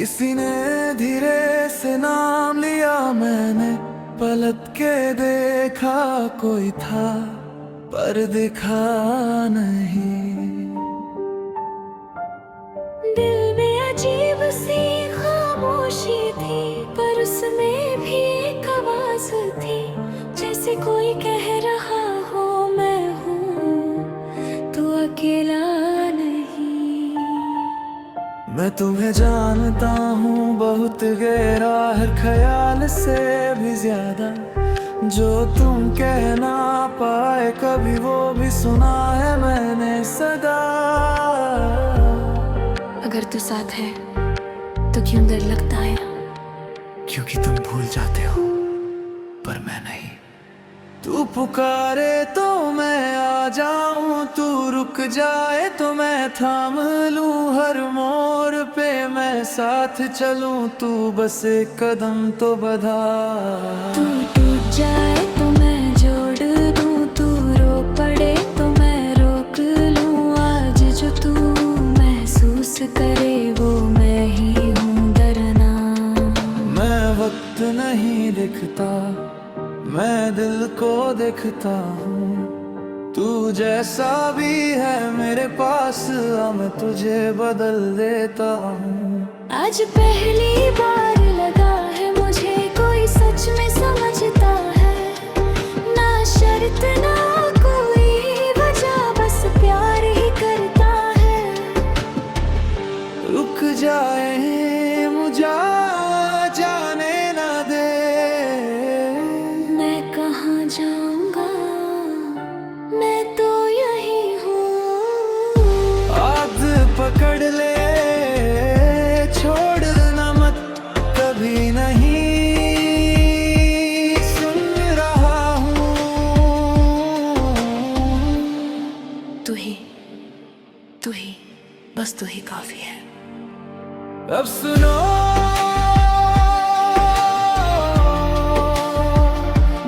किसी ने धीरे से नाम लिया, मैंने पलट के देखा, कोई था पर दिखा नहीं। दिल में अजीब सी खामोशी थी, पर उसमें भी एक आवाज थी, जैसे कोई कह रहा हो मैं हूँ तू अकेला नहीं। मैं तुम्हें जानता हूँ बहुत गहरा, हर ख्याल से भी ज्यादा, जो तुम कह ना पाए कभी वो भी सुना है मैंने सदा। अगर तू साथ है तो क्यों डर लगता है? क्योंकि तुम भूल जाते हो पर मैं नहीं। तू पुकारे तो मैं आ जाऊं, तू रुक जाए तो मैं थाम लूं, हर मोड़ पे मैं साथ चलूं, तू बस एक कदम तो बढ़ा। तू टूट जाए तो मैं जोड़ दूं, तू रो पड़े तो मैं रोक लूं, आज जो तू महसूस करे वो मैं ही हूँ डरना। मैं वक्त नहीं दिखता, मैं दिल को देखता हूँ, तू जैसा भी है मेरे पास आ, मैं तुझे बदल देता हूँ। आज पहली बार लगा है मुझे कोई सच में समझता है, ना शर्त ना कोई वजह, बस प्यार ही करता है। रुक जाए मुझे जाने ना दे, मैं कहाँ जाऊंगा, मैं तो यही हूँ। हाथ पकड़ ले छोड़ना मत कभी नहीं, सुन रहा हूँ। तू ही बस तू ही काफी है। अब सुनो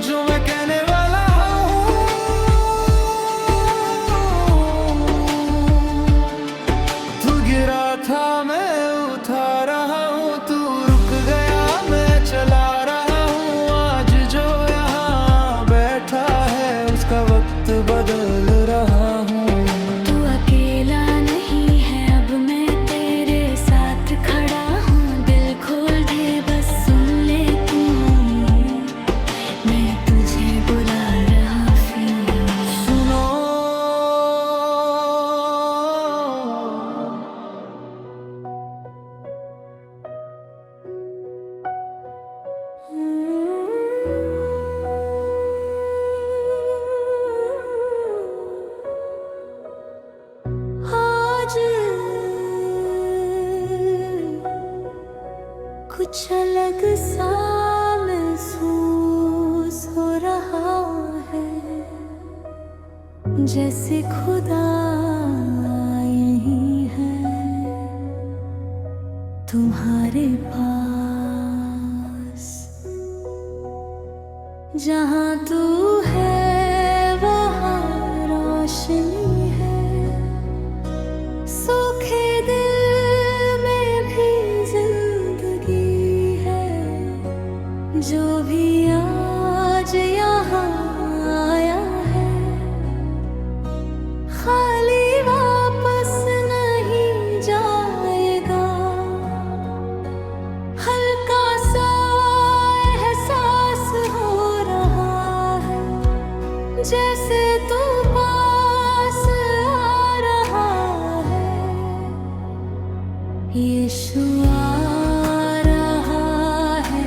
जो मैं कहने वाला हूँ, तू गिरा था मैं उठा रहा हूँ, तू रुक गया मैं चला रहा हूँ, आज जो यहाँ बैठा है उसका वक्त बदल रहा हूँ। तू अकेला नहीं है अब मैं तेरे साथ खड़ा हूँ, दिल खोल दे बस सुन ले तू, मैं तुझे बुला रहा फिर। सुनो आज कुछ अलग सा महसूस हो रहा है, जैसे खुदा यही है तुम्हारे पास, जहाँ तू है वहाँ रोशनी है, सूखे दिल में भी जिंदगी है, जो भी आज यहाँ आया है खाली वापस नहीं जाएगा। हल्का सा एहसास हो रहा है, जैसे तू पास आ रहा है, यीशु आ रहा है,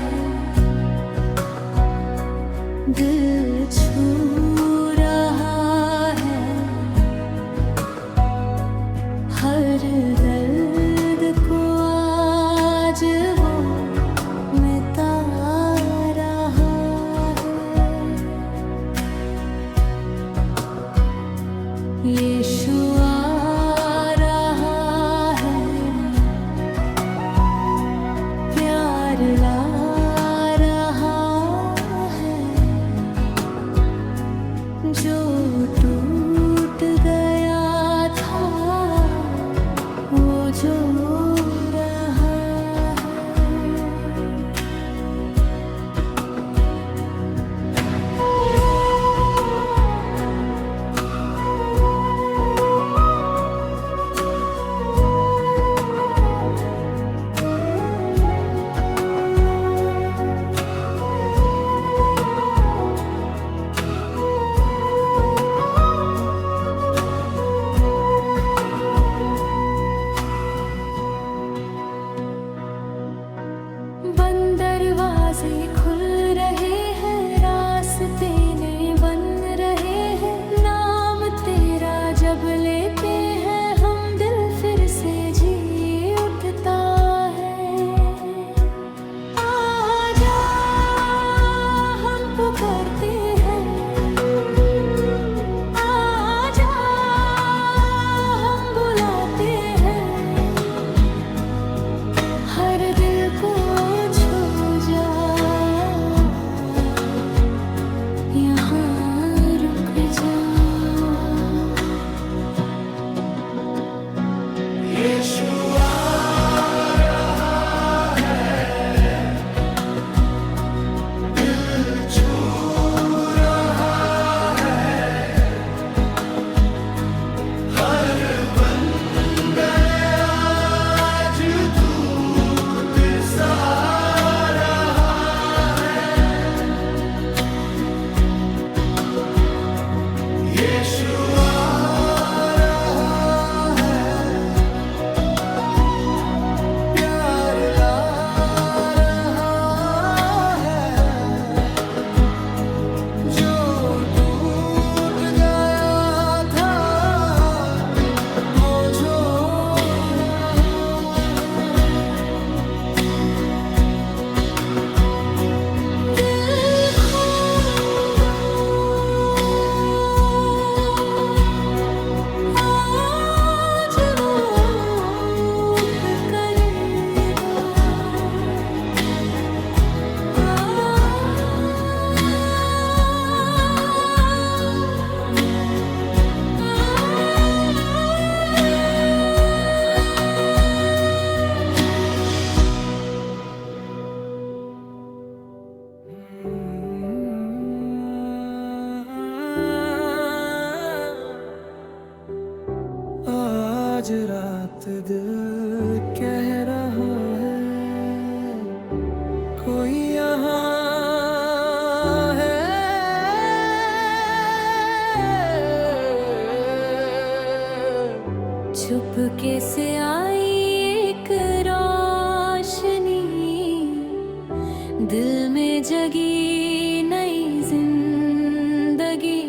दिल में जगी नई जिंदगी,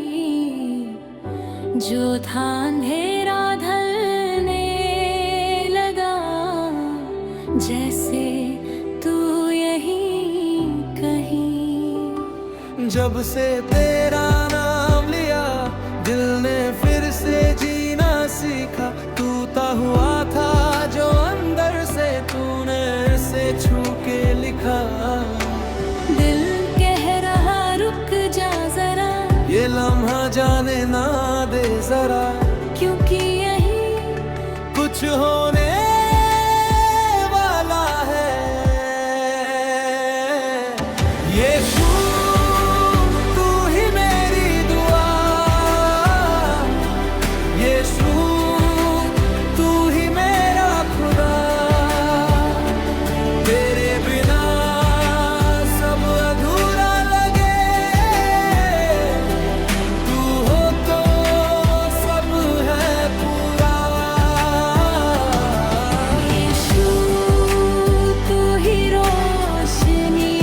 जो था अंधेरा ढलने लगा। जैसे तू यहीं कहीं, जब से तेरा नाम लिया दिल ने फिर से जीना सीखा। टूटा हुआ था जो अंदर से तूने से छू के लिखा। दिल कह रहा रुक जा जरा, ये लम्हा जाने ना दे जरा, क्योंकि यहीं कुछ होने वाला है। यीशु तू ही मेरी दुआ, यीशु तू ही मेरा खुदा। तेरे बिना सब अधूरा लगे, तू हो तो सब है पूरा। यीशु तू ही रोशनी,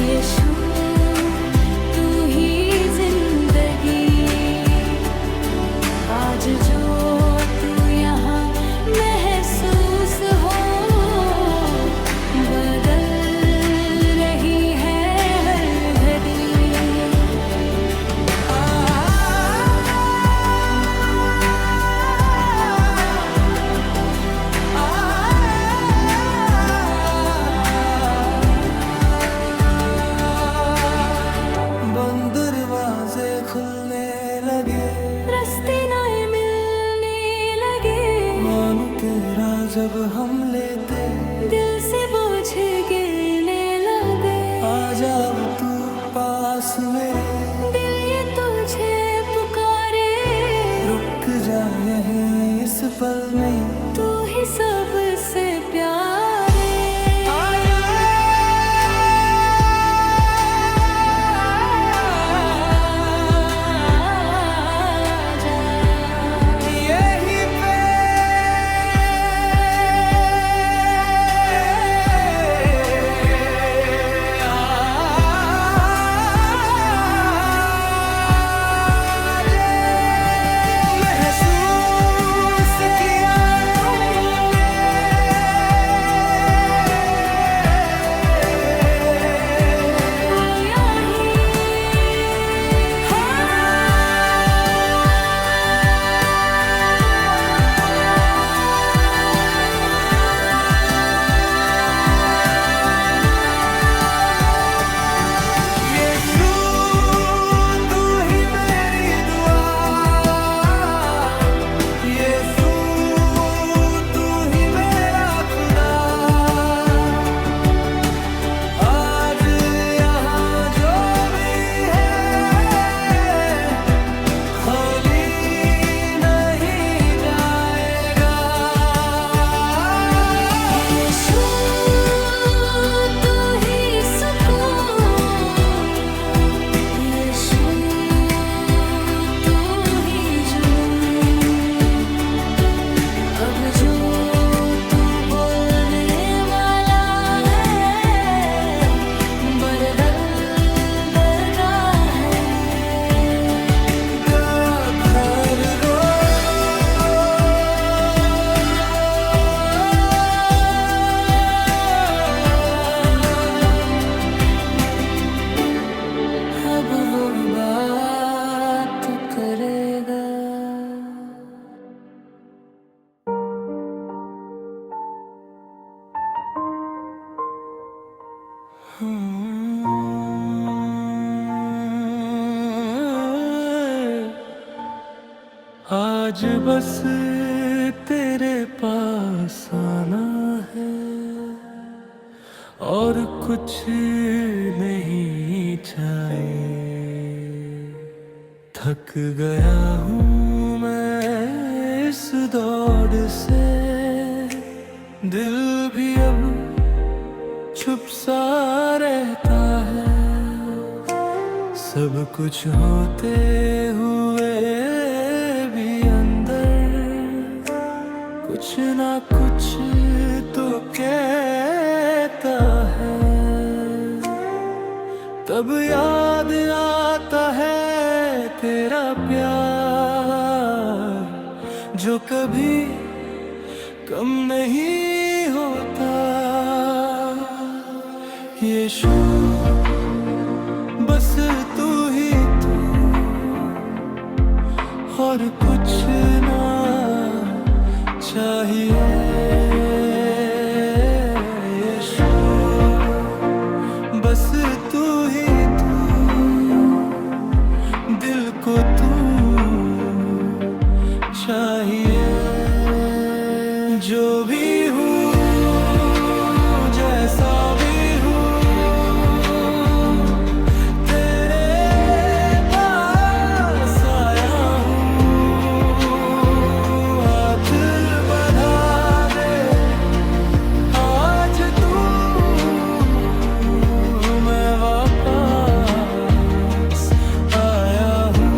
यीशु तू ही जिंदगी। आज जो तू यहाँ महसूस हो, बदल रही है हर घड़ी। बंद दरवाजे खुलने लगे, रास्ते नए मिलने लगे। मानो तेरा जब हम लेते, दिल से बोझ गिरने लगे। आ जाओ तू पास मेरे, दिल ये तुझे पुकारे, रुक जा यहीं इस पल में। तू ही सबसे प्यारे। यहीं पे महसूस किया यीशु तू ही मेरी दुआ, यीशु तू ही मेरा खुदा। आज यहाँ जो भी है खाली नहीं जाएगा। यीशु तू ही सुकून, यीशु तू ही जुनून। अब जो तू बोलने वाला है, बदल देना है। अब वो बात करेगा। आज बस तेरे पास आना है और कुछ नहीं चाहिए। थक गया हूँ मैं इस दौड़ से, दिल भी अब चुप सा रहता है। सब कुछ होते हुए भी अंदर कुछ ना कुछ तो कहता है। कब याद आता है तेरा प्यार जो कभी कम नहीं होता। यीशु बस तू ही तू और कुछ ना चाहिए। यीशु बस तू ही तू, दिल को तू चाहिए। जो भी हूँ जैसा भी हूँ तेरे पास आया हूँ। हाथ बढ़ा दे आज तू, मैं वापस आया हूँ।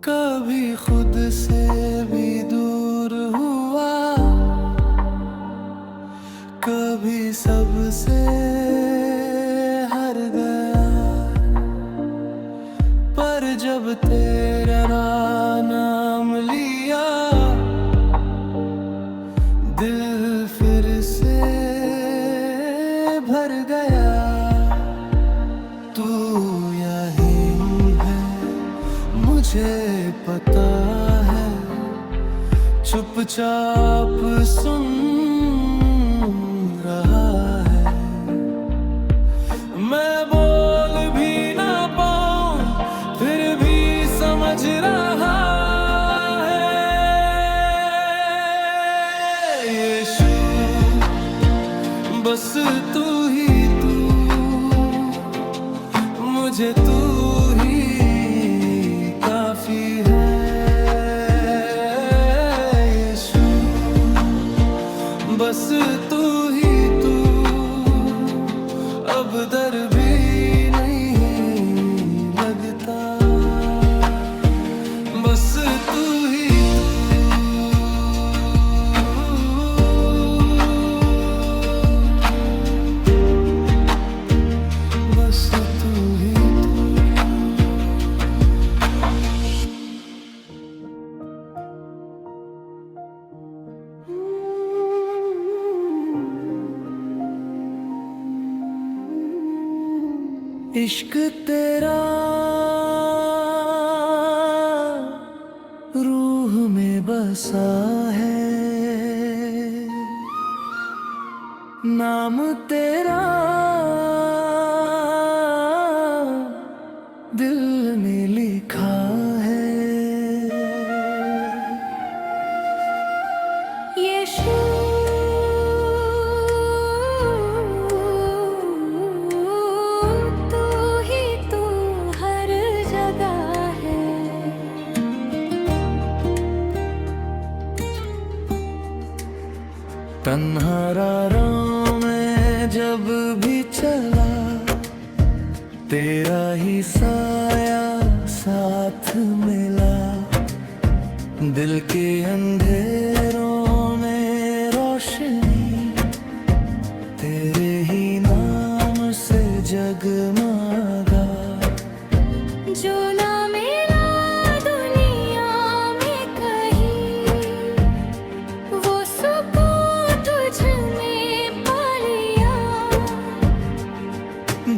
कभी खुद से भी दूर हुआ, कभी सबसे हार गया, पर जब तेरा नाम लिया दिल फिर से भर गया। तू यहीं है मुझे पता है, चुपचाप सुन रहा है। मैं बोल भी ना पाऊं फिर भी समझ रहा है। यीशु बस तू ही तू, मुझे तू ही काफी है। यीशु बस तू ही तू, अब दर भी नहीं लगता। बस तू ही तू, बस तू ही इश्क तेरा रूह में बसा है, नाम तेरा दिल में लिखा है। यीशु तू ही तू हर जगह है। तन्हा राहों में जब भी चला तेरा ही साया साथ मिला। दिल के अंधेरों में रोशनी तेरे ही नाम से जगमगा। जो ना मिला दुनिया में कहीं, वो सुकून तुझ में पा लिया।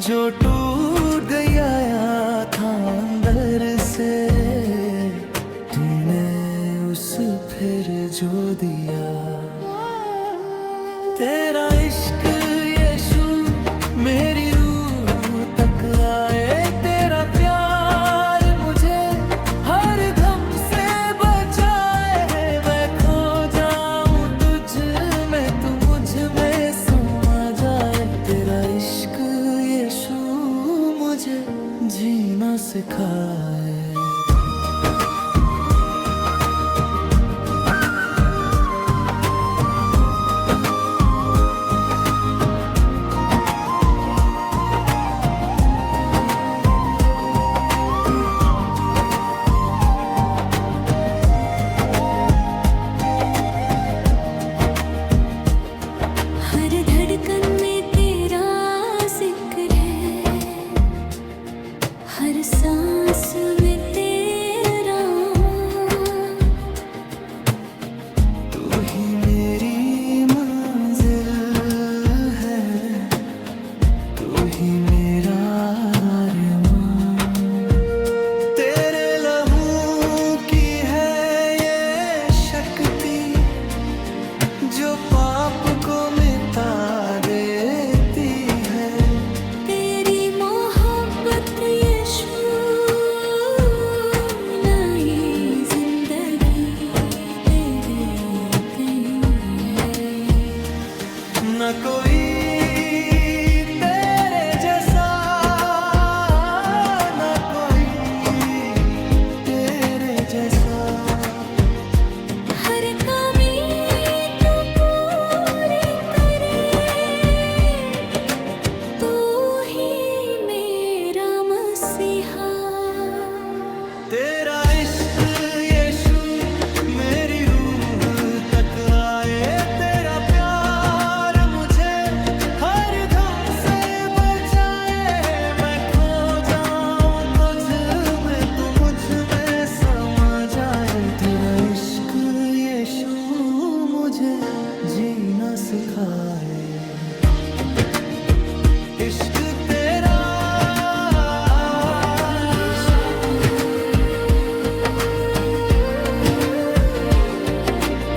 जो टूट गया था अंदर से, तूने उस फिर जो दिया। तेरा इश्क यीशु मेरी रूह तक आए। तेरा प्यार मुझे हर गम से बचाए। मैं खो जाऊं तुझ में, तू मुझ में समा जाए। तेरा इश्क यीशु मुझे जीना सिखाए। ही मेरा अरमान। तेरे लहू की है ये शक्ति जो पाप को मिटा देती है। तेरी मोहब्बत यीशु नई जिंदगी दे देती है। न कोई तेरे जैसा, न कोई तेरे जैसा। हर कमी तू पूरी करे, तू ही मेरा मसीहा। तेरा इश्क यीशु मेरी रूह तक आए। तेरा प्यार मुझे हर गम से बचाए। मैं खो जाऊं तुझ में, तू मुझ में समा जाए। तेरा इश्क यीशु मुझे जीना सिखाए। इश्क तेरा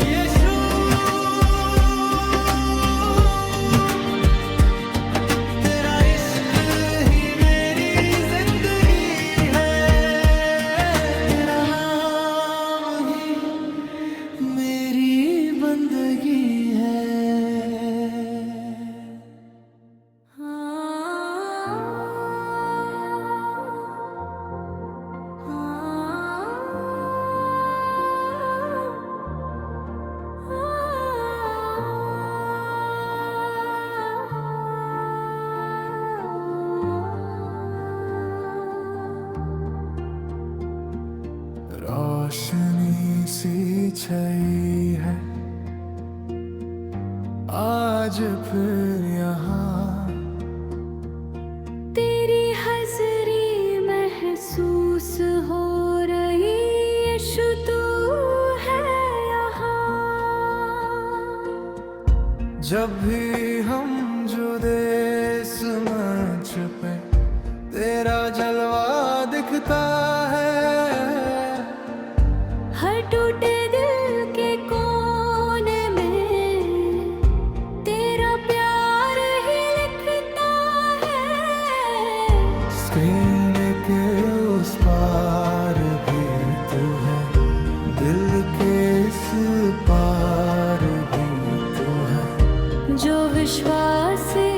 यीशु, तेरा इश्क ही मेरी जिंदगी है। तेरा नाम ही मेरी बंदगी है। रोशनी सी छई है आज फिर यहाँ। तेरी हाज़िरी महसूस हो रही यीशु, तू है यहाँ। जब भी हम जुदे मंच पे तेरा जलवा दिखता है। हर टूटे दिल के कोने में तेरा प्यार ही लिखता है। स्क्रीन के उस पार भी तू है, दिल के इस पार भी तू है। जो विश्वास से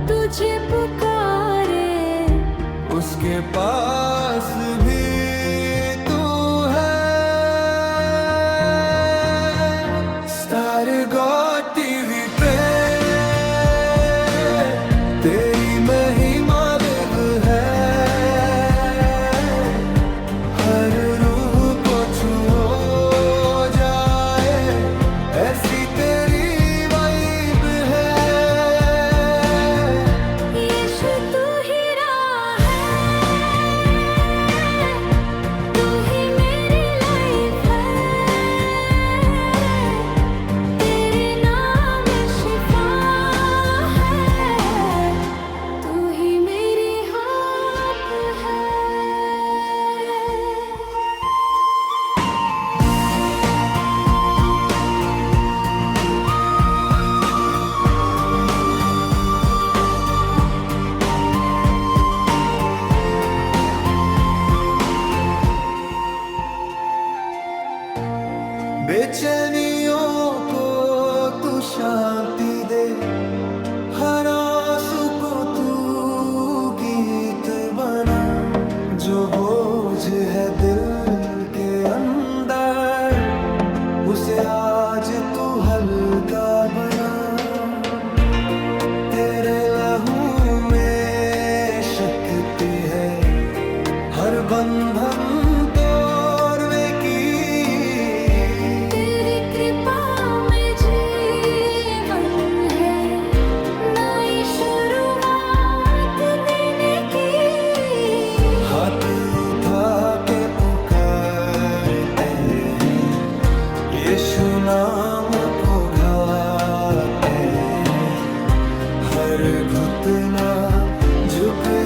तुझे पुकारे, उसके पास भी तू है। स्टार गो टीवी पे तेरी महिमा लिव है। हर रूह को छू जाए ऐसी तेरी वाइब है। यीशु तू ही राह है,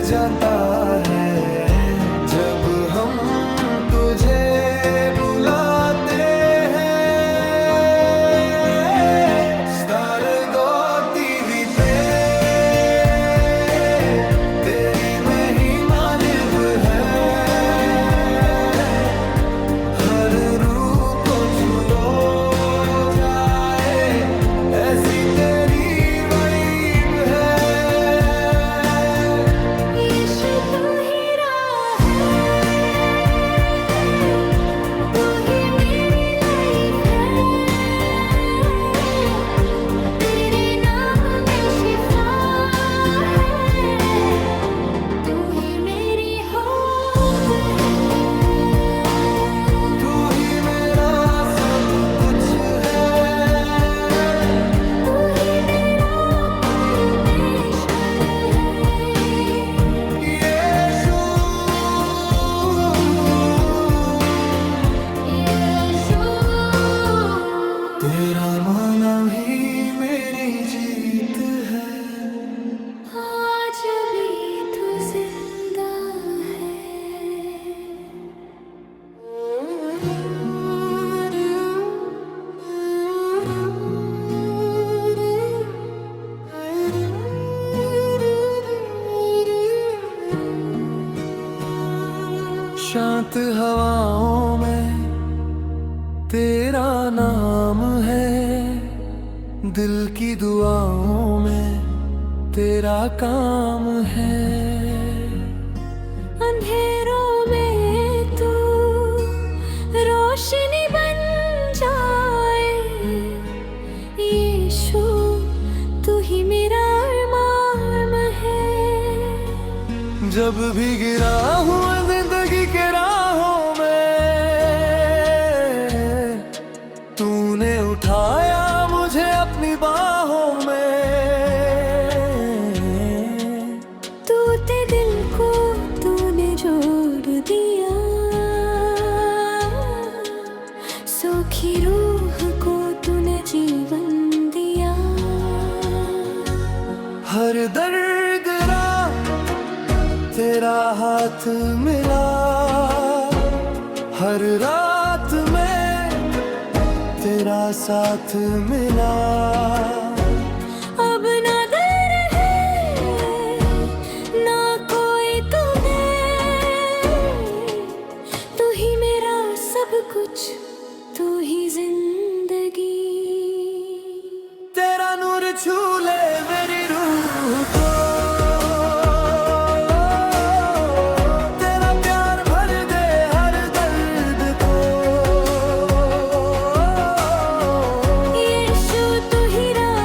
जाता है जब हम तुझे बुलाते हैं। सारे गोती भी तेरी नहीं मालिक है। हर रूप को छू जाए ऐसी तेरी वाइब है। यीशु तू ही राह है, तू ही मेरी लाइफ है, तेरे नाम में शिफा है, तू ही मेरी होप है, तू ही मेरा सब कुछ है। तू ही मेरा परमेश्वर है। तेरा माना ही मेरी जीत है। आज भी तू जिंदा शांत हवाओं में तेरा नाम है। दिल की दुआओं में तेरा काम है। अंधेरों में तू रोशनी बन जाए, यीशु तू ही मेरा अरमान है। जब भी गिरा हूँ जिंदगी के राहों में, तूने उठाया मुझे अपनी बाहों में। टूटे दिल को तूने जोड़ दिया, सूखी रूह को तूने जीवन दिया। हर दर्द तेरा हाथ मिला, हर रात में तेरा साथ मिला। अब ना डर है ना कोई तुम्हें, तू ही मेरा सब कुछ, तू ही जिंदगी। तेरा नूर छू ले मेरी रूह को, तेरा प्यार भर दे हर दर्द को। यीशु तू ही राह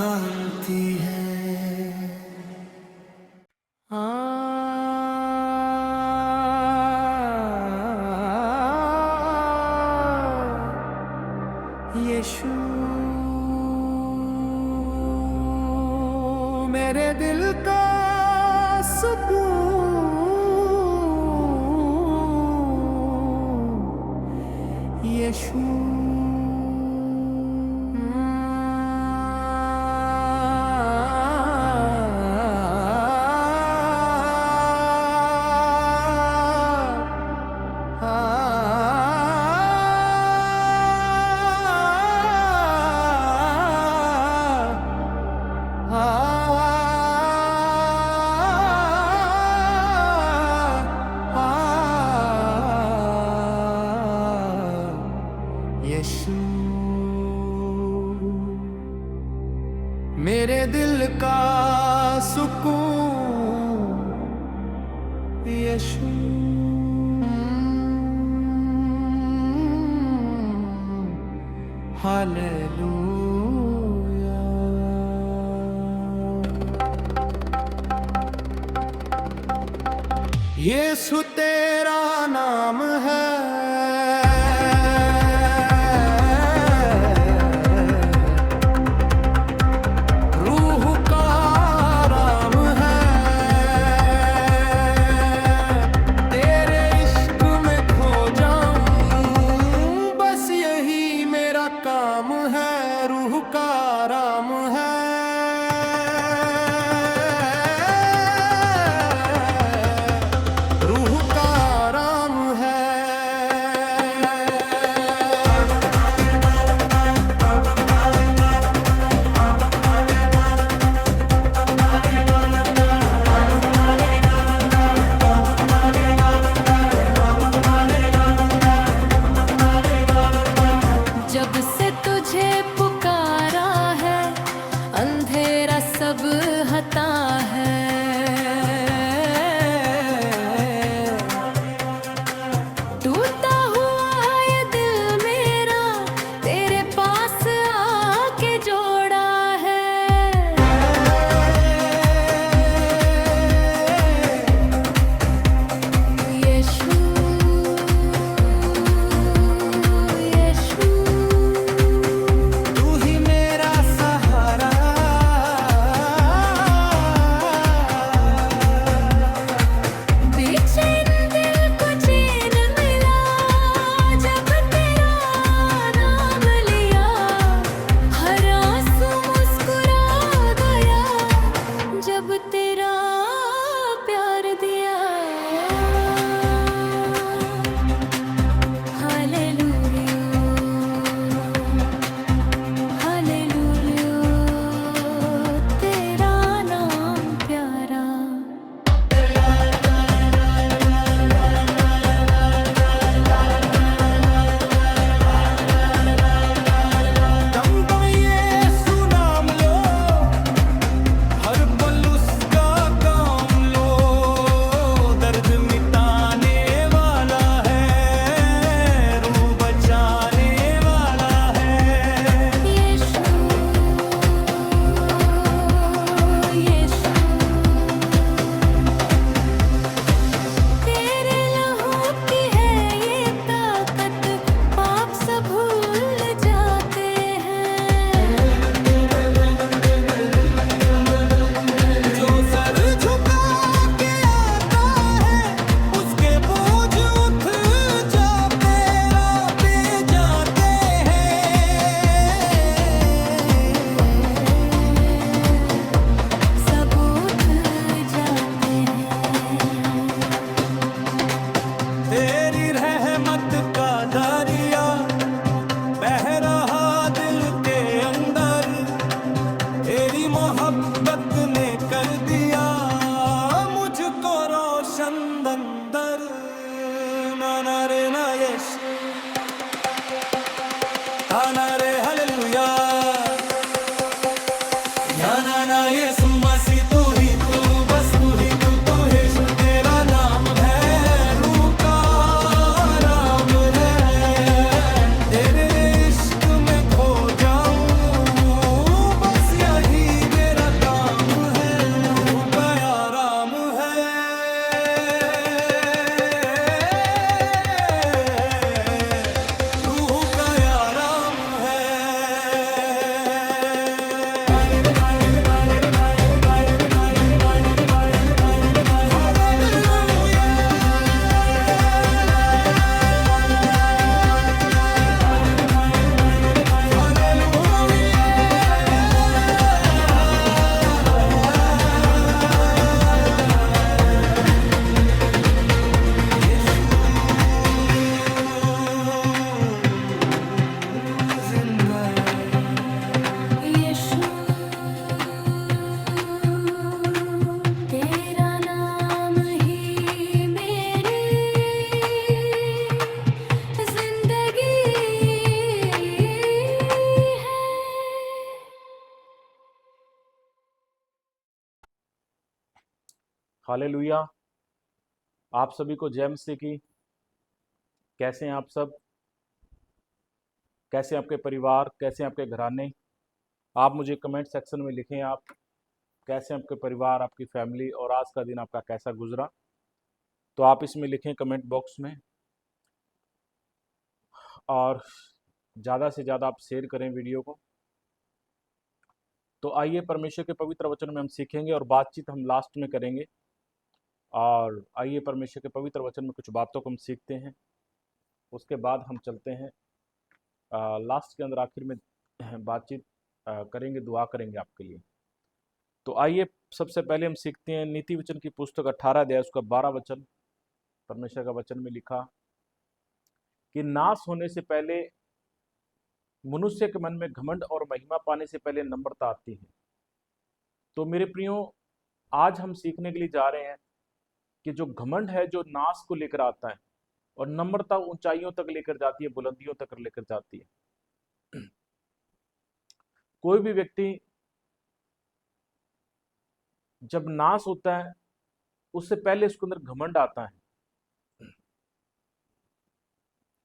जानती है। यीशु मेरे दिल का सुकून, यीशु यीशु मेरे दिल का सुकून, यीशु हालेलुया। यीशु तेरा नाम है, रूह का राम है। रूह का राम है। जब से तुझे पुकारा है, अंधेरा सब हटा है। टूटा हुआ ये दिल मेरा तेरे पास आके जोड़ा है। यीशु यीशु तू ही मेरा सहारा, बेचैन दिल को चैन मिला जब तेरा नाम लिया। हर आंसू मुस्कुरा गया जब तेरा प्यार दिया। हालेलुया हालेलुया तेरा नाम प्यारा। दम दम यीशु नाम लो, हर पल उसका काम लो। दर्द मिटाने वाला है, रूह बचाने वाला है। यीशु यीशु तेरे लहू की है ये ताकत, पाप सब भूल जाते हैं। जो सर झुका के आता है, उसके बोझ उठ जाते आते जाते हैं। सब उठ जाते हैं। तेरी रहमत का दरिया बह रहा दिल के अंदर, तेरी मोहब्बत ने कर दिया मुझको रोशन अंदर। ना ना रे ना यीशु, ना रे हालेलुया। ना ना यीशु मसीह तू ही तू, बस तू ही तू, तू यीशु तेरा नाम है। रूह का राम है, तेरे इश्क में खो जाऊं, बस यही हालेलुया। आप सभी को जय मसीह की। कैसे हैं आप सब? कैसे आपके परिवार, कैसे आपके घराने? आप मुझे कमेंट सेक्शन में लिखें आप कैसे आपके परिवार, आपकी फैमिली और आज का दिन आपका कैसा गुजरा। तो आप इसमें लिखें कमेंट बॉक्स में, और ज़्यादा से ज़्यादा आप शेयर करें वीडियो को। तो आइए परमेश्वर के पवित्र वचन में हम सीखेंगे और बातचीत हम लास्ट में करेंगे। और आइए परमेश्वर के पवित्र वचन में कुछ बातों को हम सीखते हैं, उसके बाद हम चलते हैं लास्ट के अंदर आखिर में बातचीत करेंगे, दुआ करेंगे आपके लिए। तो आइए सबसे पहले हम सीखते हैं नीति वचन की पुस्तक 18 अध्याय उसका 12 वचन। परमेश्वर का वचन में लिखा कि नाश होने से पहले मनुष्य के मन में घमंड और महिमा पाने से पहले नम्रता आती है। तो मेरे प्रियो, आज हम सीखने के लिए जा रहे हैं कि जो घमंड है जो नाश को लेकर आता है, और नम्रता ऊंचाइयों तक लेकर जाती है, बुलंदियों तक लेकर जाती है। कोई भी व्यक्ति जब नाश होता है उससे पहले उसके अंदर घमंड आता है।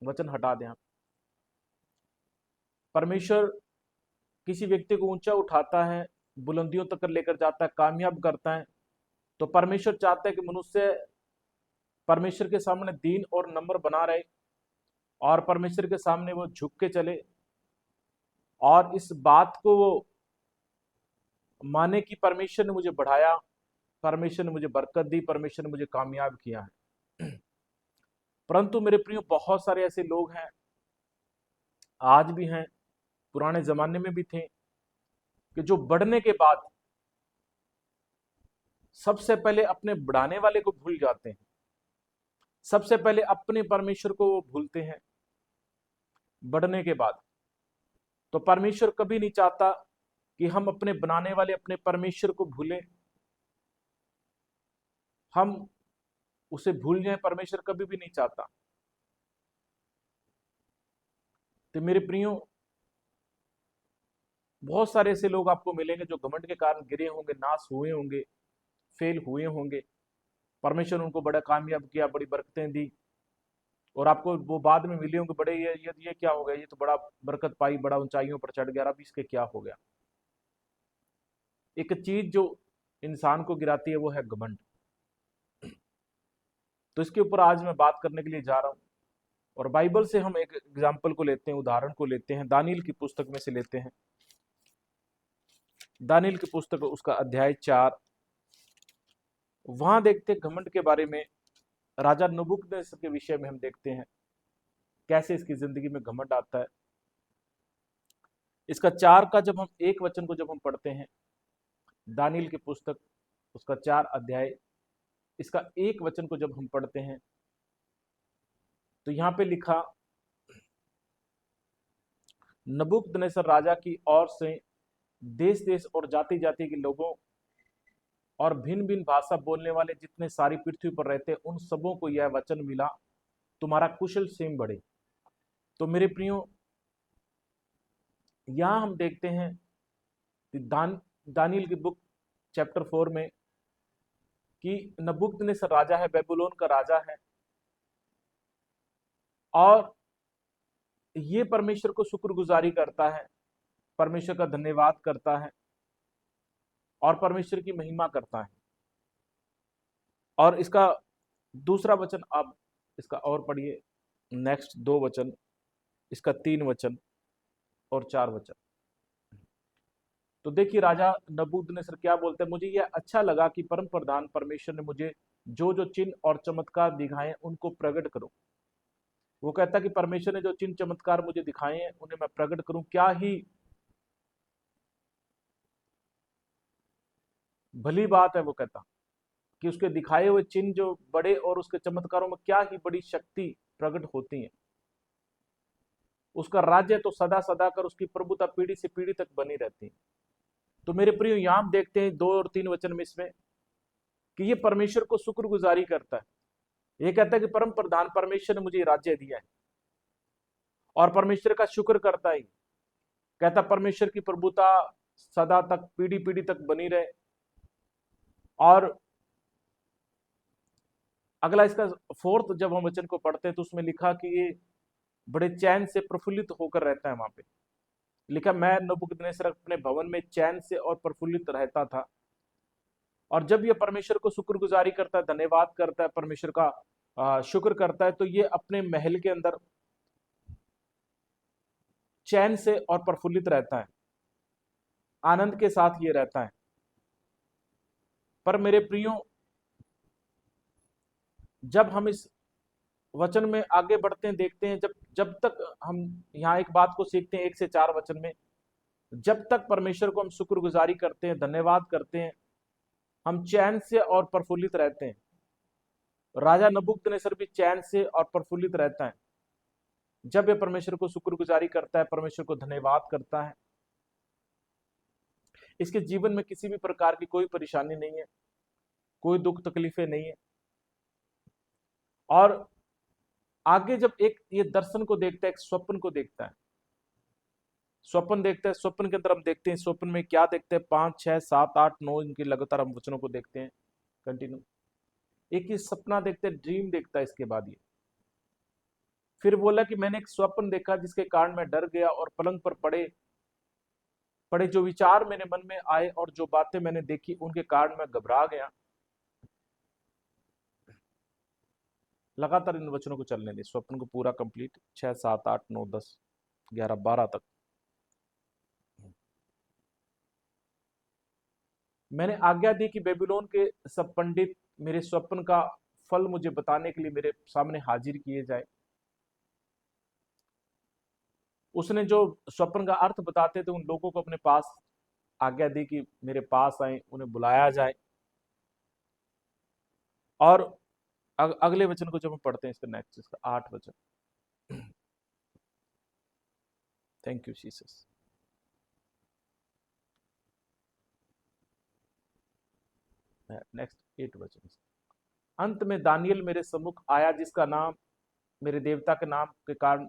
वचन हटा दें आप। परमेश्वर किसी व्यक्ति को ऊंचा उठाता है, बुलंदियों तक लेकर जाता है, कामयाब करता है, तो परमेश्वर चाहता है कि मनुष्य परमेश्वर के सामने दीन और नम्र बना रहे, और परमेश्वर के सामने वो झुक के चले, और इस बात को वो माने कि परमेश्वर ने मुझे बढ़ाया, परमेश्वर ने मुझे बरकत दी, परमेश्वर ने मुझे कामयाब किया है। परंतु मेरे प्रियो, बहुत सारे ऐसे लोग हैं, आज भी हैं, पुराने जमाने में भी थे, कि जो बढ़ने के बाद सबसे पहले अपने बढ़ाने वाले को भूल जाते हैं, सबसे पहले अपने परमेश्वर को वो भूलते हैं बढ़ने के बाद। तो परमेश्वर कभी नहीं चाहता कि हम अपने बनाने वाले, अपने परमेश्वर को भूलें, हम उसे भूल जाएं। परमेश्वर कभी भी नहीं चाहता। तो मेरे प्रियो, बहुत सारे ऐसे लोग आपको मिलेंगे जो घमंड के कारण गिरे होंगे, नाश हुए होंगे, फेल हुए होंगे। परमेश्वर ने उनको बड़ा कामयाब किया, बड़ी बरकतें दी, और आपको वो बाद में मिले होंगे, बड़े ये क्या हो गया, ये तो बड़ा बरकत पाई, बड़ा ऊंचाइयों पर चढ़ गया, अब इसके क्या हो गया। एक चीज जो इंसान को गिराती है वो है घमंड। तो इसके ऊपर आज मैं बात करने के लिए जा रहा हूं, और बाइबल से हम एक एग्जाम्पल को लेते हैं, उदाहरण को लेते हैं, दानियल की पुस्तक में से लेते हैं। दानियल की पुस्तक उसका अध्याय 4, वहां देखते हैं घमंड के बारे में, राजा नबूकदनेस्सर के विषय में हम देखते हैं कैसे इसकी जिंदगी में घमंड आता है। इसका 4 का जब हम एक वचन को जब हम पढ़ते हैं, दानियल की पुस्तक उसका 4 अध्याय इसका एक वचन को जब हम पढ़ते हैं, तो यहां पे लिखा, नबूकदनेस्सर राजा की ओर से देश देश और जाति जाति के लोगों और भिन्न भिन्न भाषा बोलने वाले जितने सारी पृथ्वी पर रहते, उन सबों को यह वचन मिला, तुम्हारा कुशल क्षेम बढ़े। तो मेरे प्रियो, यहां हम देखते हैं कि दानियल की बुक चैप्टर 4 में कि नबूकदनेस्सर राजा है, बेबीलोन का राजा है, और ये परमेश्वर को शुक्रगुजारी करता है, परमेश्वर का धन्यवाद करता है, और परमेश्वर की महिमा करता है। और इसका दूसरा वचन आप इसका और पढ़िए, नेक्स्ट 2 वचन, इसका 3 वचन और 4 वचन। तो देखिए राजा नबूकदनेस्सर क्या बोलते हैं, मुझे यह अच्छा लगा कि परम प्रधान परमेश्वर ने मुझे जो जो चिन्ह और चमत्कार दिखाए उनको प्रकट करो। वो कहता कि परमेश्वर ने जो चिन्ह चमत्कार मुझे दिखाए हैं उन्हें मैं प्रकट करूं। क्या ही भली बात है, वो कहता कि उसके दिखाए हुए चिन्ह जो बड़े, और उसके चमत्कारों में क्या ही बड़ी शक्ति प्रकट होती है। उसका राज्य तो सदा सदा कर, उसकी प्रभुता पीढ़ी से पीढ़ी तक बनी रहती है। तो मेरे प्रियो, यहां हम देखते हैं 2 और 3 वचन में इसमें कि ये परमेश्वर को शुक्रगुजारी करता है। ये कहता है कि परम प्रधान परमेश्वर ने मुझे राज्य दिया है, और परमेश्वर का शुक्र करता है। कहता परमेश्वर की प्रभुता सदा तक, पीढ़ी पीढ़ी तक बनी रहे, और अगला इसका फोर्थ जब हम वचन को पढ़ते हैं तो उसमें लिखा कि ये बड़े चैन से प्रफुल्लित होकर रहता है। वहां पे लिखा, मैं नबूकदनेस्सर अपने भवन में चैन से और प्रफुल्लित रहता था। और जब ये परमेश्वर को शुक्रगुजारी करता है, धन्यवाद करता है, परमेश्वर का शुक्र करता है, तो ये अपने महल के अंदर चैन से और प्रफुल्लित रहता है, आनंद के साथ ये रहता है। पर मेरे प्रियो, जब हम इस वचन में आगे बढ़ते हैं, देखते हैं, जब तक हम यहाँ एक बात को सीखते हैं 1 से 4 वचन में, जब तक परमेश्वर को हम शुक्रगुजारी करते हैं, धन्यवाद करते हैं, हम चैन से और प्रफुल्लित रहते हैं। राजा नबूकदनेस्सर भी चैन से और प्रफुल्लित रहता है जब ये परमेश्वर को शुक्रगुजारी करता है, परमेश्वर को धन्यवाद करता है। इसके जीवन में किसी भी प्रकार की कोई परेशानी नहीं है, कोई दुख तकलीफें नहीं है। और आगे जब एक ये दर्शन को देखता है, एक स्वप्न को देखता है, स्वप्न देखता है, स्वप्न के अंदर हम देखते हैं स्वप्न में क्या देखते हैं, 5, 6, 7, 8, 9 इनके लगातार हम वचनों को देखते हैं कंटिन्यू। एक ही सपना देखते हैं, ड्रीम देखता है। इसके बाद ये फिर बोला कि मैंने एक स्वप्न देखा जिसके कारण मैं डर गया और पलंग पर पड़े पड़े जो विचार मेरे मन में आए और जो बातें मैंने देखी उनके कारण मैं घबरा गया। लगातार इन वचनों को चलने दे, स्वप्न को पूरा कंप्लीट, 6, 7, 8, 9, 10, 11, 12 तक। मैंने आज्ञा दी कि बेबीलोन के सब पंडित मेरे स्वप्न का फल मुझे बताने के लिए मेरे सामने हाजिर किए जाए। उसने जो स्वप्न का अर्थ बताते थे उन लोगों को अपने पास आज्ञा दी कि मेरे पास आए, उन्हें बुलाया जाए। और अगले वचन को जब हम पढ़ते हैं, इसका नेक्स्ट, इसका 8 वचन, थैंक यू जीसस। नेक्स्ट 8 वचन, अंत में दानियल मेरे सम्मुख आया जिसका नाम मेरे देवता के नाम के कारण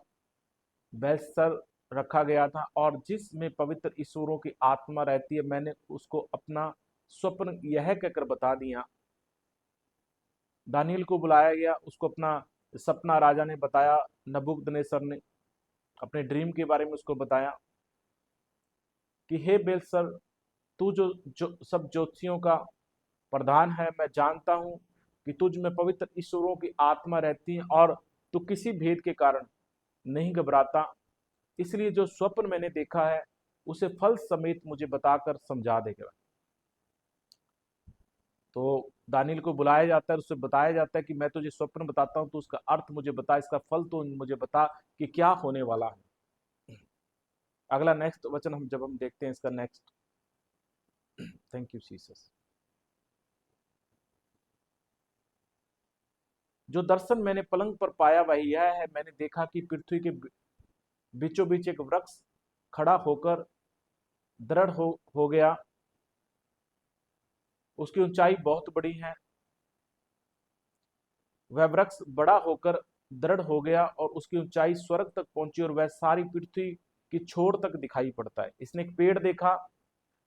बेलशस्सर रखा गया था और जिसमें पवित्र ईश्वरों की आत्मा रहती है। मैंने उसको अपना स्वप्न यह कहकर बता दिया। दानियल को बुलाया गया, उसको अपना सपना राजा ने बताया, नबूकदनेस्सर ने अपने ड्रीम के बारे में उसको बताया कि हे बेलशस्सर, तू जो सब ज्योतिषियों का प्रधान है, मैं जानता हूं कि तुझ में पवित्र ईश्वरों की आत्मा रहती है और तू किसी भेद के कारण नहीं घबराता। इसलिए जो स्वप्न मैंने देखा है उसे फल समेत मुझे बताकर समझा देगा। तो दानियल को बुलाया जाता है, उससे बताया जाता है कि मैं तुझे स्वप्न बताता हूं, तो उसका अर्थ मुझे बता, इसका फल तो मुझे बता कि क्या होने वाला है। अगला नेक्स्ट वचन जब हम देखते हैं इसका नेक्स्ट, थैंक यू जीसस। जो दर्शन मैंने पलंग पर पाया वह यह है, मैंने देखा कि पृथ्वी के बीचों बीच एक वृक्ष खड़ा होकर दृढ़ हो गया। उसकी ऊंचाई बहुत बड़ी है। वह वृक्ष बड़ा होकर दृढ़ हो गया और उसकी ऊंचाई स्वर्ग तक पहुंची और वह सारी पृथ्वी की छोर तक दिखाई पड़ता है। इसने एक पेड़ देखा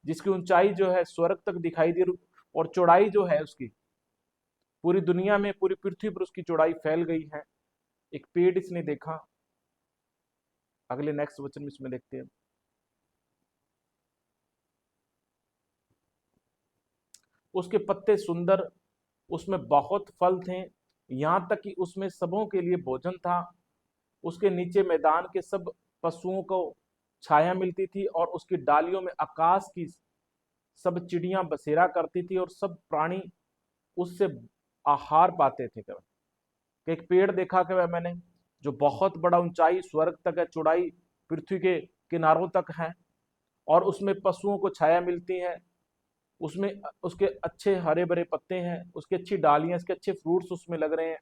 जिसकी ऊंचाई जो है स्वर्ग तक दिखाई दी और चौड़ाई जो है उसकी पूरी दुनिया में, पूरी पृथ्वी पर उसकी चौड़ाई फैल गई है। एक पेड़ इसने देखा। अगले नेक्स्ट वचन में इसमें देखते हैं, उसके पत्ते सुंदर, उसमें बहुत फल थे, यहाँ तक कि उसमें सबों के लिए भोजन था। उसके नीचे मैदान के सब पशुओं को छाया मिलती थी और उसकी डालियों में आकाश की सब चिड़ियां बसेरा करती थी और सब प्राणी उससे आहार पाते थे। एक पेड़ देखा कि मैंने जो बहुत बड़ा, ऊंचाई स्वर्ग तक है, चौड़ाई पृथ्वी के किनारों तक है और उसमें पशुओं को छाया मिलती है। उसमें उसके अच्छे हरे भरे पत्ते हैं, उसकी अच्छी डालियां, उसके अच्छे फ्रूट्स उसमें लग रहे हैं,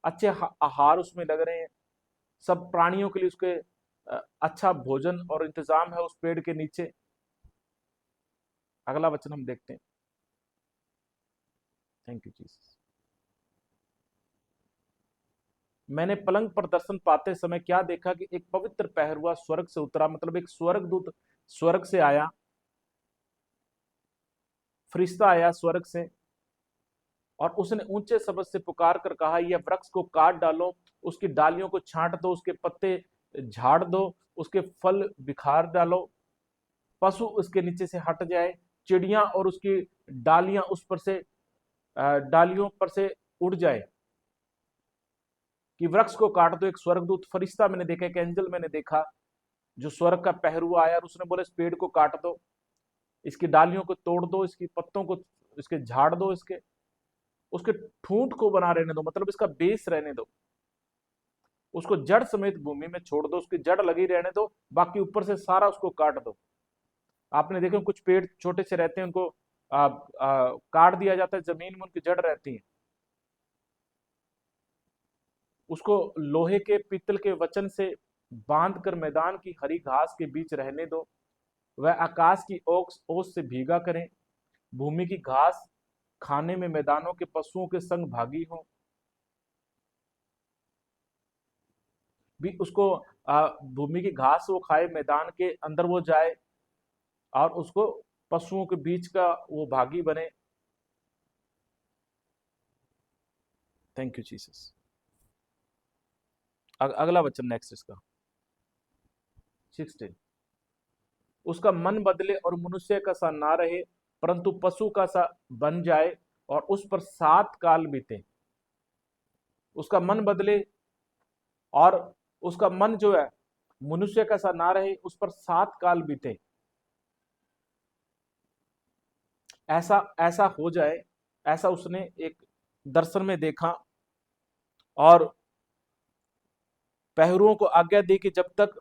अच्छे आहार उसमें लग रहे हैं। सब प्राणियों के लिए उसके अच्छा भोजन और इंतजाम है उस पेड़ के नीचे। अगला वचन हम देखते हैं, थैंक यू जीसस। मैंने पलंग पर दर्शन पाते समय क्या देखा कि एक पवित्र पहरुआ स्वर्ग से उतरा, मतलब एक स्वर्गदूत स्वर्ग से आया, फरिश्ता आया स्वर्ग से और उसने ऊंचे शब्द से पुकार कर कहा, यह वृक्ष को काट डालो, उसकी डालियों को छांट दो, उसके पत्ते झाड़ दो, उसके फल बिखार डालो, पशु उसके नीचे से हट जाए, चिड़िया और उसकी डालियां उस पर से डालियों पर से उड़ जाए, कि वृक्ष को काट दो। एक स्वर्गदूत फरिश्ता मैंने देखा, एक एंजल मैंने देखा जो स्वर्ग का पहरुआ आया और उसने बोला इस पेड़ को काट दो, इसकी डालियों को तोड़ दो, इसकी पत्तों को इसके झाड़ दो, इसके उसके ठूंठ को बना रहने दो, मतलब इसका बेस रहने दो, उसको जड़ समेत भूमि में छोड़ दो, उसकी जड़ लगी रहने दो, बाकी ऊपर से सारा उसको काट दो। आपने देखा कुछ पेड़ छोटे से रहते हैं, उनको काट दिया जाता है, जमीन में उनकी जड़ रहती है, उसको लोहे के पीतल के वचन से बांध कर मैदान की हरी घास के बीच रहने दो, वह आकाश की ओस से भीगा करें, भूमि की घास खाने में मैदानों के पशुओं के संग भागी हो, भी उसको भूमि की घास वो खाए, मैदान के अंदर वो जाए और उसको पशुओं के बीच का वो भागी बने। Thank you Jesus. अगला वचन नेक्स्ट इसका 16, उसका मन बदले और मनुष्य का सा ना रहे, परंतु पशु का सा बन जाए और उस पर 7 काल बीते। उसका मन बदले और उसका मन जो है मनुष्य का सा ना रहे, उस पर 7 काल बीते, ऐसा ऐसा हो जाए, ऐसा उसने एक दर्शन में देखा। और पहरुओं को आज्ञा दी कि जब तक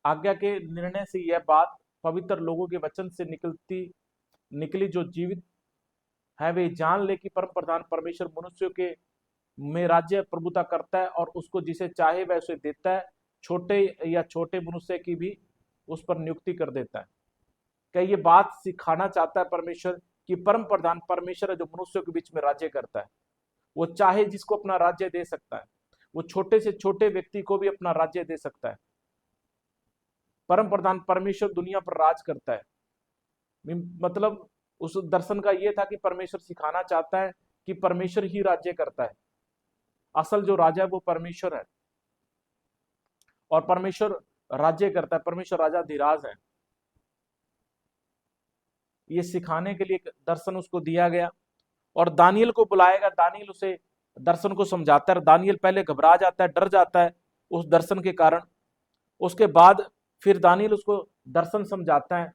आज्ञा के निर्णय से यह बात पवित्र लोगों के वचन से निकली जो जीवित है वे जान ले कि परम प्रधान परमेश्वर मनुष्यों के में राज्य प्रभुता करता है और उसको जिसे चाहे वह उसे देता है, छोटे या छोटे मनुष्य की भी उस पर नियुक्ति कर देता है। क्या ये बात सिखाना चाहता है परमेश्वर कि परम प्रधान परमेश्वर है जो मनुष्यों के बीच में राज्य करता है, वो चाहे जिसको अपना राज्य दे सकता है, वो छोटे से छोटे व्यक्ति को भी अपना राज्य दे सकता है। परम प्रधान परमेश्वर दुनिया पर राज करता है। मतलब उस दर्शन का यह था कि परमेश्वर सिखाना चाहता है कि परमेश्वर ही राज्य करता है, असल जो राजा है वो परमेश्वर है और परमेश्वर राज्य करता है, परमेश्वर राजा धीराज है। ये सिखाने के लिए एक दर्शन उसको दिया गया और दानियल को बुलाएगा, दानियल उसे दर्शन को समझाता है। दानियल पहले घबरा जाता है, डर जाता है उस दर्शन के कारण, उसके बाद फिर दानियल उसको दर्शन समझाता है।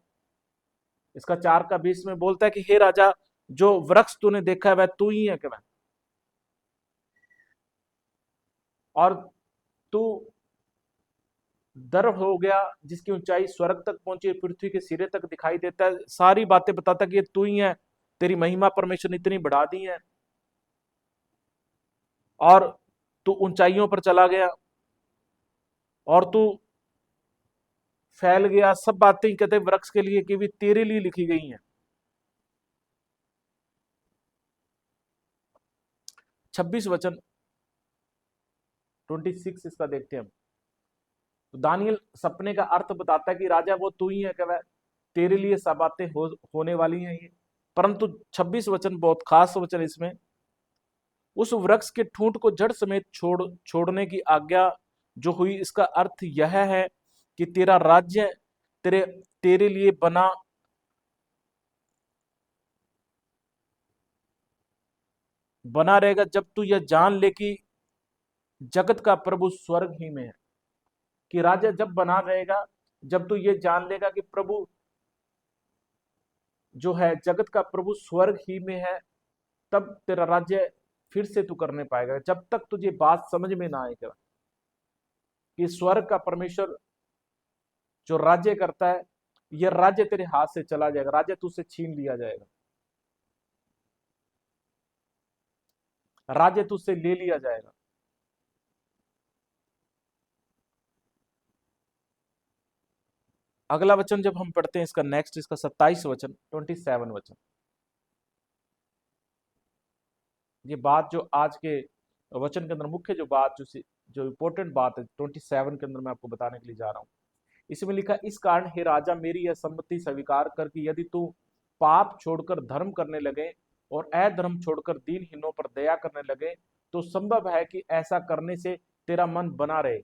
इसका 4:20 में बोलता है कि हे राजा, जो वृक्ष तूने देखा है वह तू ही है क्या? और तू दर्भ हो गया जिसकी ऊंचाई स्वर्ग तक पहुंची, पृथ्वी के सिरे तक दिखाई देता है। सारी बातें बताता कि ये तू ही है, तेरी महिमा परमेश्वर ने इतनी बढ़ा दी है और तू ऊंचाइयों पर चला गया और तू फैल गया। सब बातें कहते वृक्ष के लिए कि भी तेरे लिए लिखी गई हैं। 26 वचन 26 इसका देखते हैं हम। तो दानियल सपने का अर्थ बताता है कि राजा वो तू ही है क्या, वह तेरे लिए सब बातें होने वाली हैं ये। परंतु 26 वचन बहुत खास वचन, इसमें उस वृक्ष के ठूंठ को जड़ समेत छोड़ने की आज्ञा जो हुई, इसका अर्थ यह है कि तेरा राज्य तेरे लिए बना रहेगा जब तू यह जान ले कि जगत का प्रभु स्वर्ग ही में है। कि राज्य जब बना रहेगा जब तू ये जान लेगा कि प्रभु जो है जगत का प्रभु स्वर्ग ही में है, तब तेरा राज्य फिर से तू करने पाएगा। जब तक तुझे बात समझ में ना आएगा कि स्वर्ग का परमेश्वर जो राज्य करता है, यह राज्य तेरे हाथ से चला जाएगा, राज्य तुझसे छीन लिया जाएगा, राज्य तुझसे ले लिया जाएगा। अगला वचन जब हम पढ़ते हैं इसका नेक्स्ट, इसका 27 वचन 27 वचन, ये बात जो आज के वचन के अंदर मुख्य जो बात जो इंपॉर्टेंट बात है 27 के अंदर मैं आपको बताने के लिए जा रहा हूं। इसमें लिखा, इस कारण हे राजा मेरी यह सम्मति स्वीकार कर कि यदि तू पाप छोड़कर धर्म करने लगे और अधर्म छोड़कर दीनहीनों पर दया करने लगे तो संभव है कि ऐसा करने से तेरा मन बना रहे।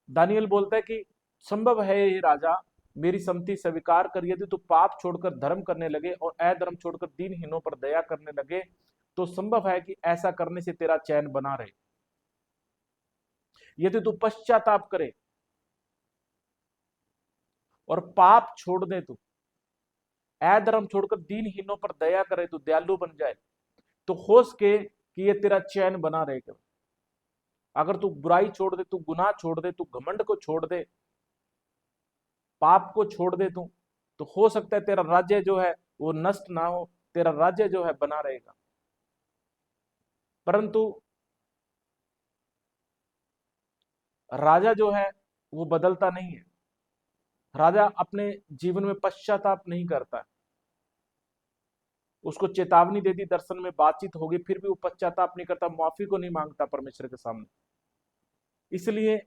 दानियल बोलता है कि संभव है ये राजा, मेरी सम्मति स्वीकार कर, यदि तू पाप छोड़कर धर्म करने लगे और अधर्म छोड़कर दीनहीनों पर दया करने लगे तो संभव है कि ऐसा करने से तेरा चैन बना रहे। यदि तू पश्चाताप करे और पाप छोड़ दे, तू अधर्म छोड़कर दीनहीनों पर दया करे, तू दयालु बन जाए, तो हो सके कि ये तेरा चैन बना रहेगा। अगर तू बुराई छोड़ दे, तू गुनाह छोड़ दे, तू घमंड को छोड़ दे, पाप को छोड़ दे तू, तो हो सकता है तेरा राज्य जो है वो नष्ट ना हो, तेरा राज्य जो है बना रहेगा। परंतु राजा जो है वो बदलता नहीं है। राजा अपने जीवन में पश्चाताप नहीं करता है। उसको चेतावनी दे दी, दर्शन में बातचीत होगी, फिर भी वो पश्चाताप नहीं करता, माफी को नहीं मांगता परमेश्वर के सामने। इसलिए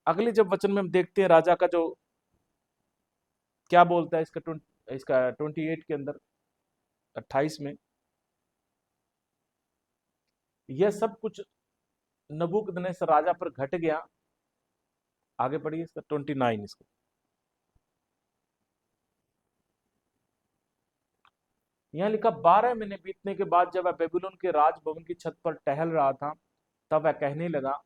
अगले जब वचन में हम देखते हैं राजा का जो क्या बोलता है, इसका 28 के अंदर 28 में, यह सब कुछ नबूकदनेस्सर राजा पर घट गया। आगे पढ़िए इसका 29 इसका। यहां लिखा 12 महीने बीतने के बाद जब वह बेबीलोन के राजभवन की छत पर टहल रहा था, तब वह कहने लगा,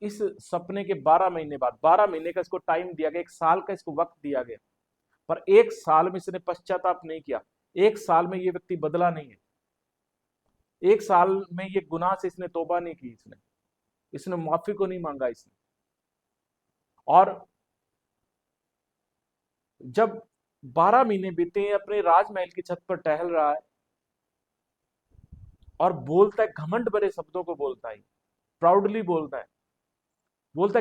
इस सपने के 12 महीने बाद, 12 महीने का इसको टाइम दिया गया, 1 साल का इसको वक्त दिया गया, पर 1 साल में इसने पश्चाताप नहीं किया, 1 साल में ये व्यक्ति बदला नहीं है, 1 साल में ये गुनाह से इसने तौबा नहीं की, इसने माफी को नहीं मांगा इसने। और जब 12 महीने बीते, अपने राजमहल की छत पर टहल रहा है और बोलता है, घमंड भरे शब्दों को बोलता है, प्राउडली बोलता है,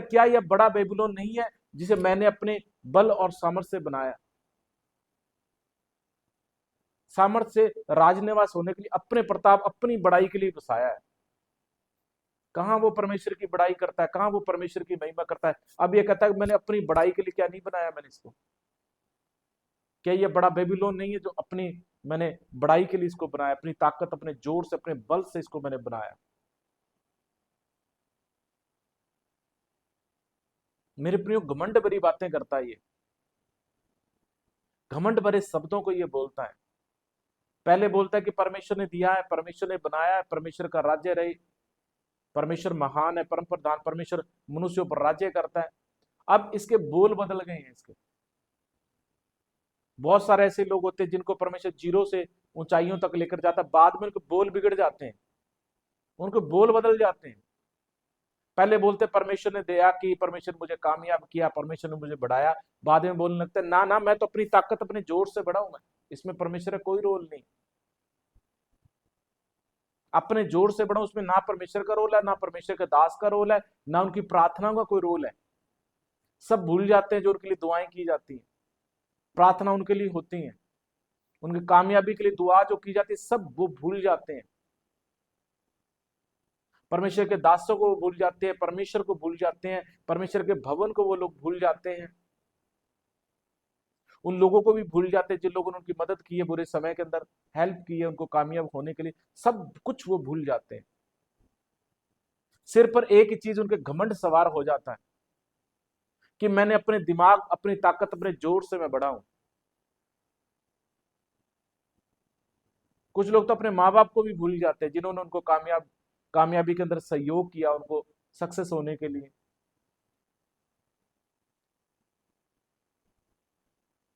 क्या यह बड़ा बेबीलोन नहीं है जिसे मैंने अपने बल और सामर्थ्य से बनाया, सामर्थ्य से राजनिवास होने के लिए, अपने प्रताप, अपनी बड़ाई के लिए बसाया है। कहां वो परमेश्वर की बड़ाई करता है, कहां वो परमेश्वर की महिमा करता है। अब ये कहता है मैंने अपनी बड़ाई के लिए क्या नहीं बनाया मैंने इसको। क्या ये बड़ा बेबीलोन नहीं है जो मैंने बड़ाई के लिए इसको बनाया, अपनी ताकत, अपने जोर से, अपने बल से इसको मैंने बनाया। मेरे प्रियो, घमंड भरी बातें करता है ये, घमंड भरे शब्दों को ये बोलता है। पहले बोलता है कि परमेश्वर ने दिया है, परमेश्वर ने बनाया है, परमेश्वर का राज्य रहे, परमेश्वर महान है, परम प्रधान, परमेश्वर मनुष्यों पर राज्य करता है। अब इसके बोल बदल गए हैं इसके। बहुत सारे ऐसे लोग होते हैं जिनको परमेश्वर जीरो से ऊंचाइयों तक लेकर जाता है, बाद में उनके बोल बिगड़ जाते हैं, उनके बोल बदल जाते हैं। पहले बोलते परमेश्वर ने दया की, परमेश्वर मुझे कामयाब किया, परमेश्वर ने मुझे बढ़ाया, बाद में बोलने लगते ना ना, मैं तो अपनी ताकत, अपने जोर से बढ़ाऊंगा, इसमें परमेश्वर का कोई रोल नहीं। अपने जोर से बढ़ाऊं, उसमें ना परमेश्वर का रोल है, ना परमेश्वर के दास का रोल है, ना उनकी प्रार्थना का कोई रोल है। सब भूल जाते हैं जो उनके लिए दुआएं की जाती हैं, प्रार्थना उनके लिए होती है, उनकी कामयाबी के लिए दुआ जो की जाती है, सब वो भूल जाते हैं। परमेश्वर के दासों को भूल जाते हैं, परमेश्वर को भूल जाते हैं, परमेश्वर के भवन को वो लोग भूल जाते हैं, उन लोगों को भी भूल जाते हैं जिन लोगों ने उनकी मदद की है, बुरे समय के अंदर हेल्प की है उनको कामयाब होने के लिए, सब कुछ वो भूल जाते हैं। सिर पर एक ही चीज उनके घमंड सवार हो जाता है कि मैंने अपने दिमाग, अपनी ताकत, अपने जोर से मैं बढ़ा हूं। कुछ लोग तो अपने माँ बाप को भी भूल जाते हैं जिन्होंने उनको कामयाबी के अंदर सहयोग किया, उनको सक्सेस होने के लिए,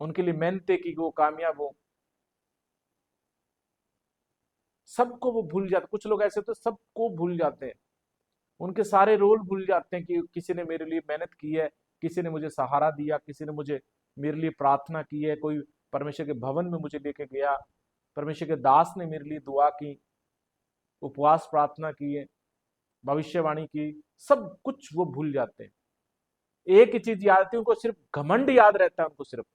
उनके लिए मेहनतें की वो कामयाब हो, सबको वो भूल जाते। कुछ लोग ऐसे तो सबको भूल जाते हैं, उनके सारे रोल भूल जाते हैं कि किसी ने मेरे लिए मेहनत की है, किसी ने मुझे सहारा दिया, किसी ने मुझे मेरे लिए प्रार्थना की है, कोई परमेश्वर के भवन में मुझे लेके गया, परमेश्वर के दास ने मेरे लिए दुआ की, उपवास प्रार्थना की है, भविष्यवाणी की, सब कुछ वो भूल जाते हैं। एक ही चीज याद आती है उनको, सिर्फ घमंड याद रहता है उनको, सिर्फ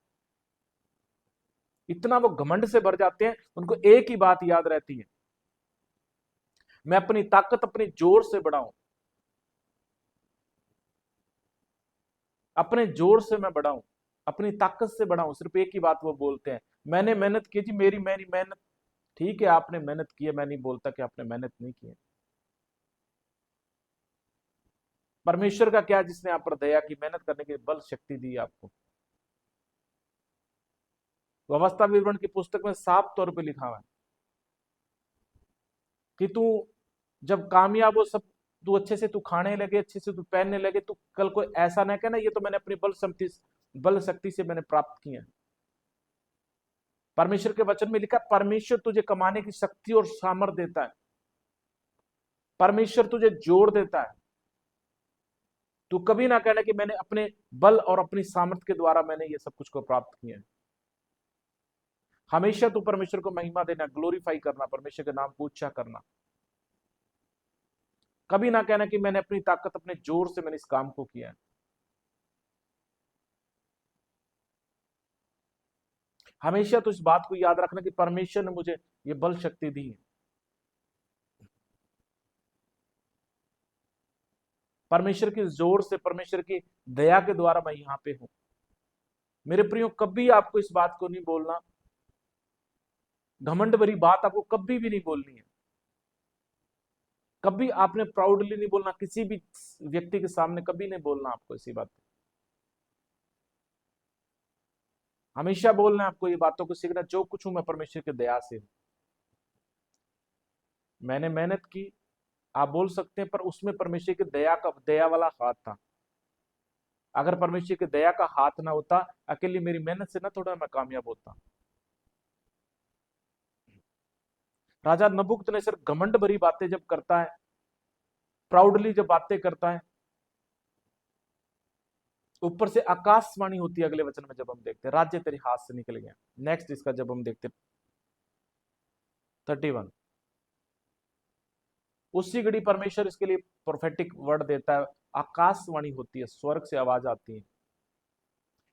इतना वो घमंड से भर जाते हैं, उनको एक ही बात याद रहती है, मैं अपनी ताकत, अपने जोर से बढ़ाऊं, अपने जोर से मैं बढ़ाऊं। अपनी ताकत से बड़ा हूं, सिर्फ एक ही बात वो बोलते हैं, मैंने मेहनत की जी, मेरी मेरी मेहनत। ठीक है, आपने मेहनत की है, मैं नहीं बोलता कि आपने मेहनत नहीं की है। परमेश्वर का क्या जिसने आप पर दया की, मेहनत करने की बल शक्ति दी आपको। व्यवस्था विवरण की पुस्तक में साफ तौर पे लिखा हुआ है कि तू जब कामयाब हो, सब तू अच्छे से तू खाने लगे, अच्छे से तू पहनने लगे, तू कल को ऐसा ना कहना ये तो मैंने अपनी बल शक्ति से मैंने प्राप्त किया है। परमेश्वर के वचन में लिखा, परमेश्वर तुझे कमाने की शक्ति और सामर्थ देता है, परमेश्वर तुझे जोड़ देता है। तू कभी ना कहना कि मैंने अपने बल और अपनी सामर्थ्य के द्वारा मैंने ये सब कुछ को प्राप्त किया है। हमेशा तू परमेश्वर को महिमा देना, ग्लोरीफाई करना, परमेश्वर के नाम को ऊंचा करना। कभी ना कहना कि मैंने अपनी ताकत, अपने जोर से मैंने इस काम को किया है। हमेशा तो इस बात को याद रखना कि परमेश्वर ने मुझे ये बल शक्ति दी है, परमेश्वर की जोर से, परमेश्वर की दया के द्वारा मैं यहां पे हूं। मेरे प्रियो, कभी आपको इस बात को नहीं बोलना, घमंड भरी बात आपको कभी भी नहीं बोलनी है। कभी आपने प्राउडली नहीं बोलना, किसी भी व्यक्ति के सामने कभी नहीं बोलना आपको ऐसी बात। हमेशा बोलना है आपको, ये बातों को सीखना, जो कुछ हूं मैं परमेश्वर की दया से हूं। मैंने मेहनत की, आप बोल सकते हैं, पर उसमें परमेश्वर की दया वाला हाथ था। अगर परमेश्वर की दया का हाथ ना होता, अकेली मेरी मेहनत से ना थोड़ा मैं कामयाब होता। राजा नबूकदनेस्सर घमंड भरी बातें जब करता है, प्राउडली जब बातें करता है, ऊपर से आकाशवाणी होती है अगले वचन में जब हम देखते हैं, राज्य तेरे हाथ से निकल गया। नेक्स्ट इसका जब हम देखते 31, उसी घड़ी परमेश्वर इसके लिए प्रोफेटिक वर्ड देता है, आकाशवाणी होती है, स्वर्ग से आवाज आती है।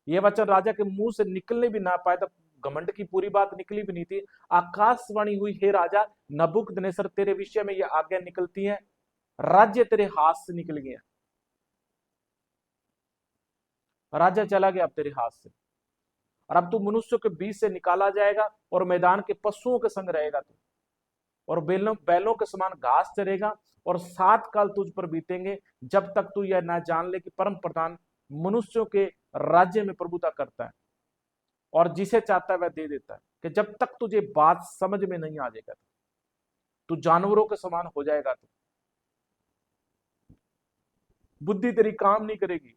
यह वचन राजा के मुंह से निकलने भी ना पाए, तब घमंड की पूरी बात निकली भी नहीं थी। आकाशवाणी हुई, हे राजा नबूकदनेस्सर, तेरे विषय में यह आज्ञा निकलती है, राज्य तेरे हाथ से निकल गया। राजा चला गया अब तेरे हाथ से, और अब तू मनुष्यों के बीच से निकाला जाएगा और मैदान के पशुओं के संग रहेगा तू, और बैलों के समान घास चरेगा, और 7 काल तुझ पर बीतेंगे, जब तक तू यह ना जान ले कि परम प्रधान मनुष्यों के राज्य में प्रभुता करता है, और जिसे चाहता है वह दे देता है। कि जब तक तुझे बात समझ में नहीं आ जाएगा, तू जानवरों के समान हो जाएगा, तू बुद्धि तेरी काम नहीं करेगी।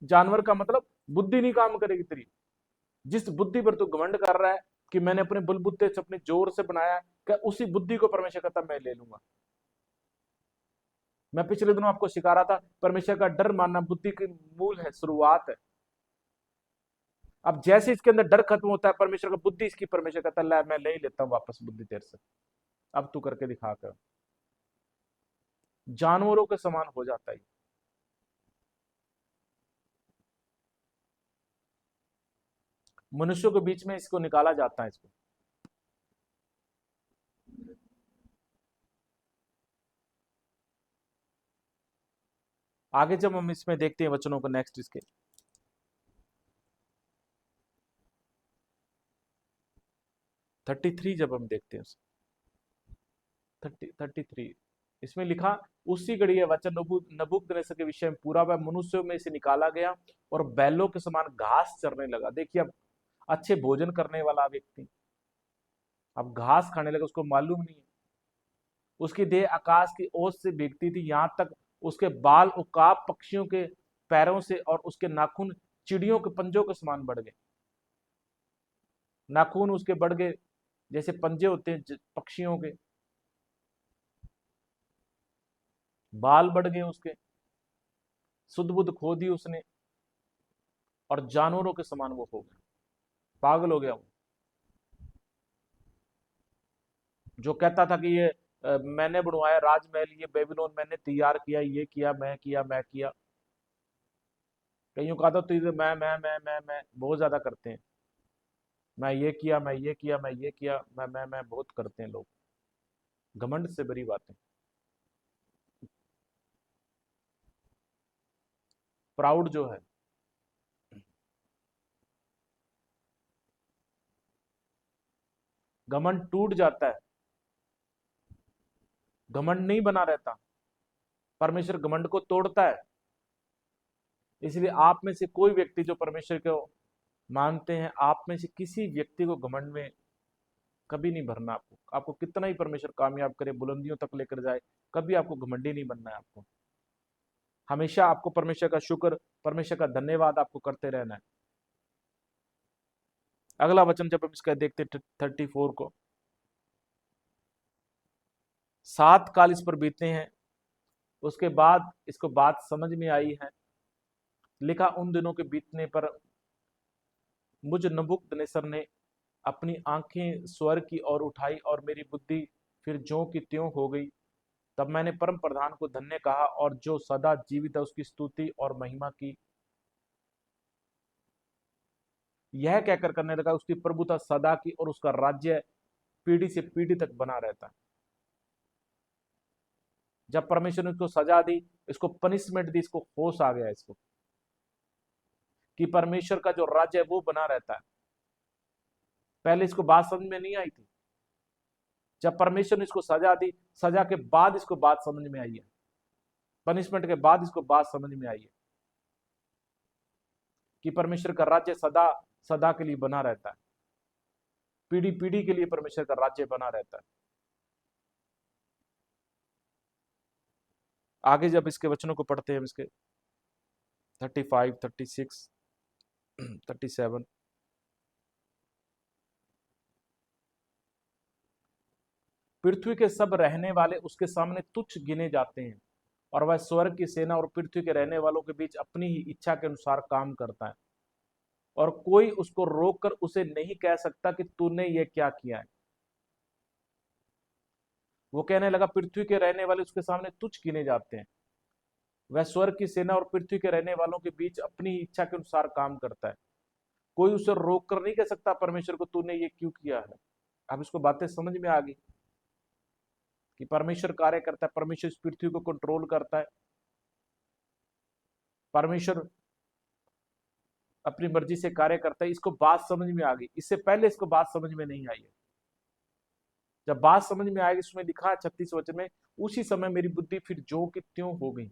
जानवर का मतलब बुद्धि नहीं काम करेगी तेरी। जिस बुद्धि पर तू घमंड कर रहा है कि मैंने अपने बलबुद्दे से, अपने जोर से बनाया, क्या उसी बुद्धि को परमेश्वर कहता मैं ले लूंगा। मैं पिछले दिनों आपको सिखा रहा था, परमेश्वर का डर मानना बुद्धि की मूल है, शुरुआत है। अब जैसे इसके अंदर डर खत्म होता है, परमेश्वर का बुद्धि इसकी, परमेश्वर कहता है मैं ले ही लेता हूं वापस बुद्धि तेरे से, अब तू करके दिखा कर। जानवरों के समान हो जाता है। मनुष्यों के बीच में इसको निकाला जाता है, इसको। आगे जब हम इसमें देखते हैं वचनों को, नेक्स्ट इसके 33 जब हम देखते हैं, 33 इसमें लिखा, उसी घड़ी यह वचन नबूकदनेस्सर के विषय में पूरा हुआ, मनुष्यों में से निकाला गया और बैलों के समान घास चरने लगा। देखिए, अब अच्छे भोजन करने वाला व्यक्ति अब घास खाने लगा, उसको मालूम नहीं है। उसकी देह आकाश की ओस से भीगती थी, यहां तक उसके बाल उकाब पक्षियों के पैरों से, और उसके नाखून चिड़ियों के पंजों के समान बढ़ गए। नाखून उसके बढ़ गए जैसे पंजे होते हैं पक्षियों के, बाल बढ़ गए उसके, सुध बुध खो दी उसने, और जानवरों के समान वो हो गया, पागल हो गया वो। जो कहता था कि ये मैंने बनवाया राजमहल, ये बेबीलोन मैंने तैयार किया, ये किया, मैं किया, मैं किया। कईयों का तो मैं बहुत ज्यादा करते हैं। मैं ये किया, मैं ये किया, मैं ये किया, मैं बहुत करते हैं लोग, घमंड से भरी बातें। प्राउड जो है, घमंड टूट जाता है, घमंड नहीं बना रहता। परमेश्वर घमंड को तोड़ता है। इसलिए आप में से कोई व्यक्ति जो परमेश्वर को मानते हैं, आप में से किसी व्यक्ति को घमंड में कभी नहीं भरना। आपको कितना ही परमेश्वर कामयाब करे, बुलंदियों तक लेकर जाए, कभी आपको घमंडी नहीं बनना है। आपको हमेशा आपको परमेश्वर का शुक्र, परमेश्वर का धन्यवाद आपको करते रहना है। अगला वचन जब हम इसका देखते 34 को, 7 काल इस पर बीते हैं, उसके बाद इसको बात समझ में आई है। लिखा, उन दिनों के बीतने पर मुझ नबूकदनेस्सर ने अपनी आंखें स्वर्ग की ओर उठाई और मेरी बुद्धि फिर ज्यों की त्यों हो गई। तब मैंने परम प्रधान को धन्य कहा और जो सदा जीवित है उसकी स्तुति और महिमा की। यह कहकर करने लगा, उसकी प्रभुता सदा की और उसका राज्य पीढ़ी से पीढ़ी तक बना रहता है। जब परमेश्वर ने इसको सजा दी, इसको पनिशमेंट दी, इसको होश आ गया इसको कि परमेश्वर का जो राज्य है वो बना रहता है। पहले इसको बात समझ में नहीं आई थी। जब परमेश्वर ने इसको सजा दी, सजा के बाद इसको बात समझ में आई है, पनिशमेंट के बाद इसको बात समझ में आई है कि परमेश्वर का राज्य सदा सदा के लिए बना रहता है, पीढ़ी पीढ़ी के लिए परमेश्वर का राज्य बना रहता है। आगे जब इसके वचनों को पढ़ते हैं, इसके 35, 36, 37, पृथ्वी के सब रहने वाले उसके सामने तुच्छ गिने जाते हैं और वह स्वर्ग की सेना और पृथ्वी के रहने वालों के बीच अपनी ही इच्छा के अनुसार काम करता है और कोई उसको रोककर उसे नहीं कह सकता कि तूने ये क्या किया है। वो कहने लगा, पृथ्वी के रहने वाले उसके सामने तुच्छ गिने जाते हैं, वह स्वर्ग की सेना और पृथ्वी के रहने वालों के बीच अपनी ही इच्छा के अनुसार काम करता है, कोई उसे रोक कर नहीं कह सकता परमेश्वर को तूने ये क्यों किया है। अब इसको बातें समझ में आ गई कि परमेश्वर कार्य करता है, परमेश्वर इस पृथ्वी को कंट्रोल करता है, परमेश्वर अपनी मर्जी से कार्य करता है। इसको बात समझ में आ गई। इससे पहले इसको बात समझ में नहीं आई है। जब बात समझ में आएगी, इसमें लिखा है 36 वचन में, उसी समय मेरी बुद्धि फिर ज्यों की त्यों हो गई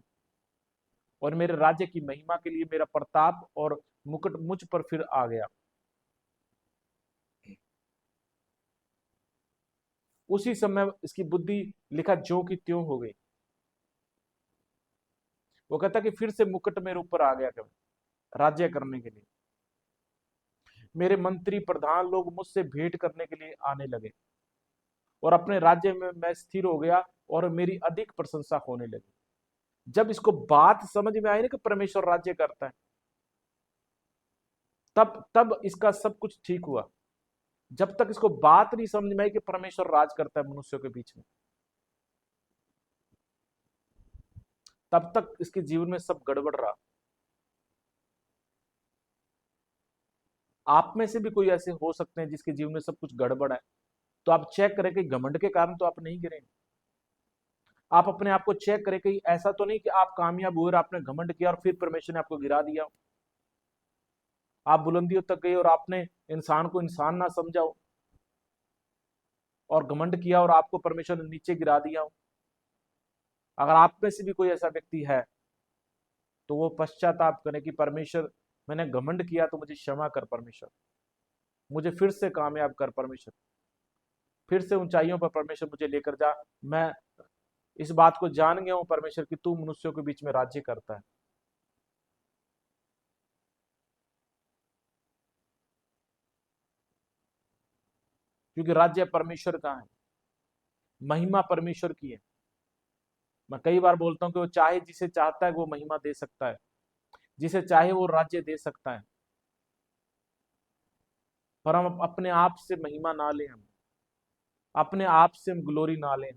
और मेरे राज्य की महिमा के लिए मेरा प्रताप और मुकुट मुझ पर फिर आ गया। उसी समय इसकी बुद्धि, लिखा, ज्यों की त्यों हो गई। वो कहता कि फिर से मुकुट मेरे ऊपर आ गया राज्य करने के लिए। मेरे मंत्री प्रधान लोग मुझसे भेंट करने के लिए आने लगे और अपने राज्य में मैं स्थिर हो गया और मेरी अधिक प्रशंसा होने लगी। जब इसको बात समझ में आई ना कि परमेश्वर राज्य करता है, तब इसका सब कुछ ठीक हुआ। जब तक इसको बात नहीं समझ में आई कि परमेश्वर राज करता है मनुष्यों के बीच में, तब तक इसके जीवन में सब गड़बड़ रहा। आप में से भी कोई ऐसे हो सकते हैं जिसके जीवन में सब कुछ गड़बड़ है, तो आप चेक करें कि घमंड के कारण तो आप नहीं गिरेंगे। आप अपने आप को चेक करें कि ऐसा तो नहीं कि आप कामयाब हुए और आपने घमंड किया और फिर परमेश्वर ने आपको गिरा दिया। आप बुलंदियों तक गए और आपने इंसान को इंसान ना समझा हो और घमंड किया और आपको परमेश्वर ने नीचे गिरा दिया हो। अगर आप में से भी कोई ऐसा व्यक्ति है तो वो पश्चाताप करें कि परमेश्वर, मैंने घमंड किया तो मुझे क्षमा कर परमेश्वर, मुझे फिर से कामयाब कर परमेश्वर, फिर से ऊंचाइयों पर परमेश्वर मुझे लेकर जा। मैं इस बात को जान गया हूं परमेश्वर कि तू मनुष्यों के बीच में राज्य करता है। क्योंकि राज्य परमेश्वर का है, महिमा परमेश्वर की है। मैं कई बार बोलता हूं कि वो चाहे जिसे चाहता है वो महिमा दे सकता है, जिसे चाहे वो राज्य दे सकता है, पर हम अपने आप से महिमा ना लें, हम अपने आप से हम ग्लोरी ना लें।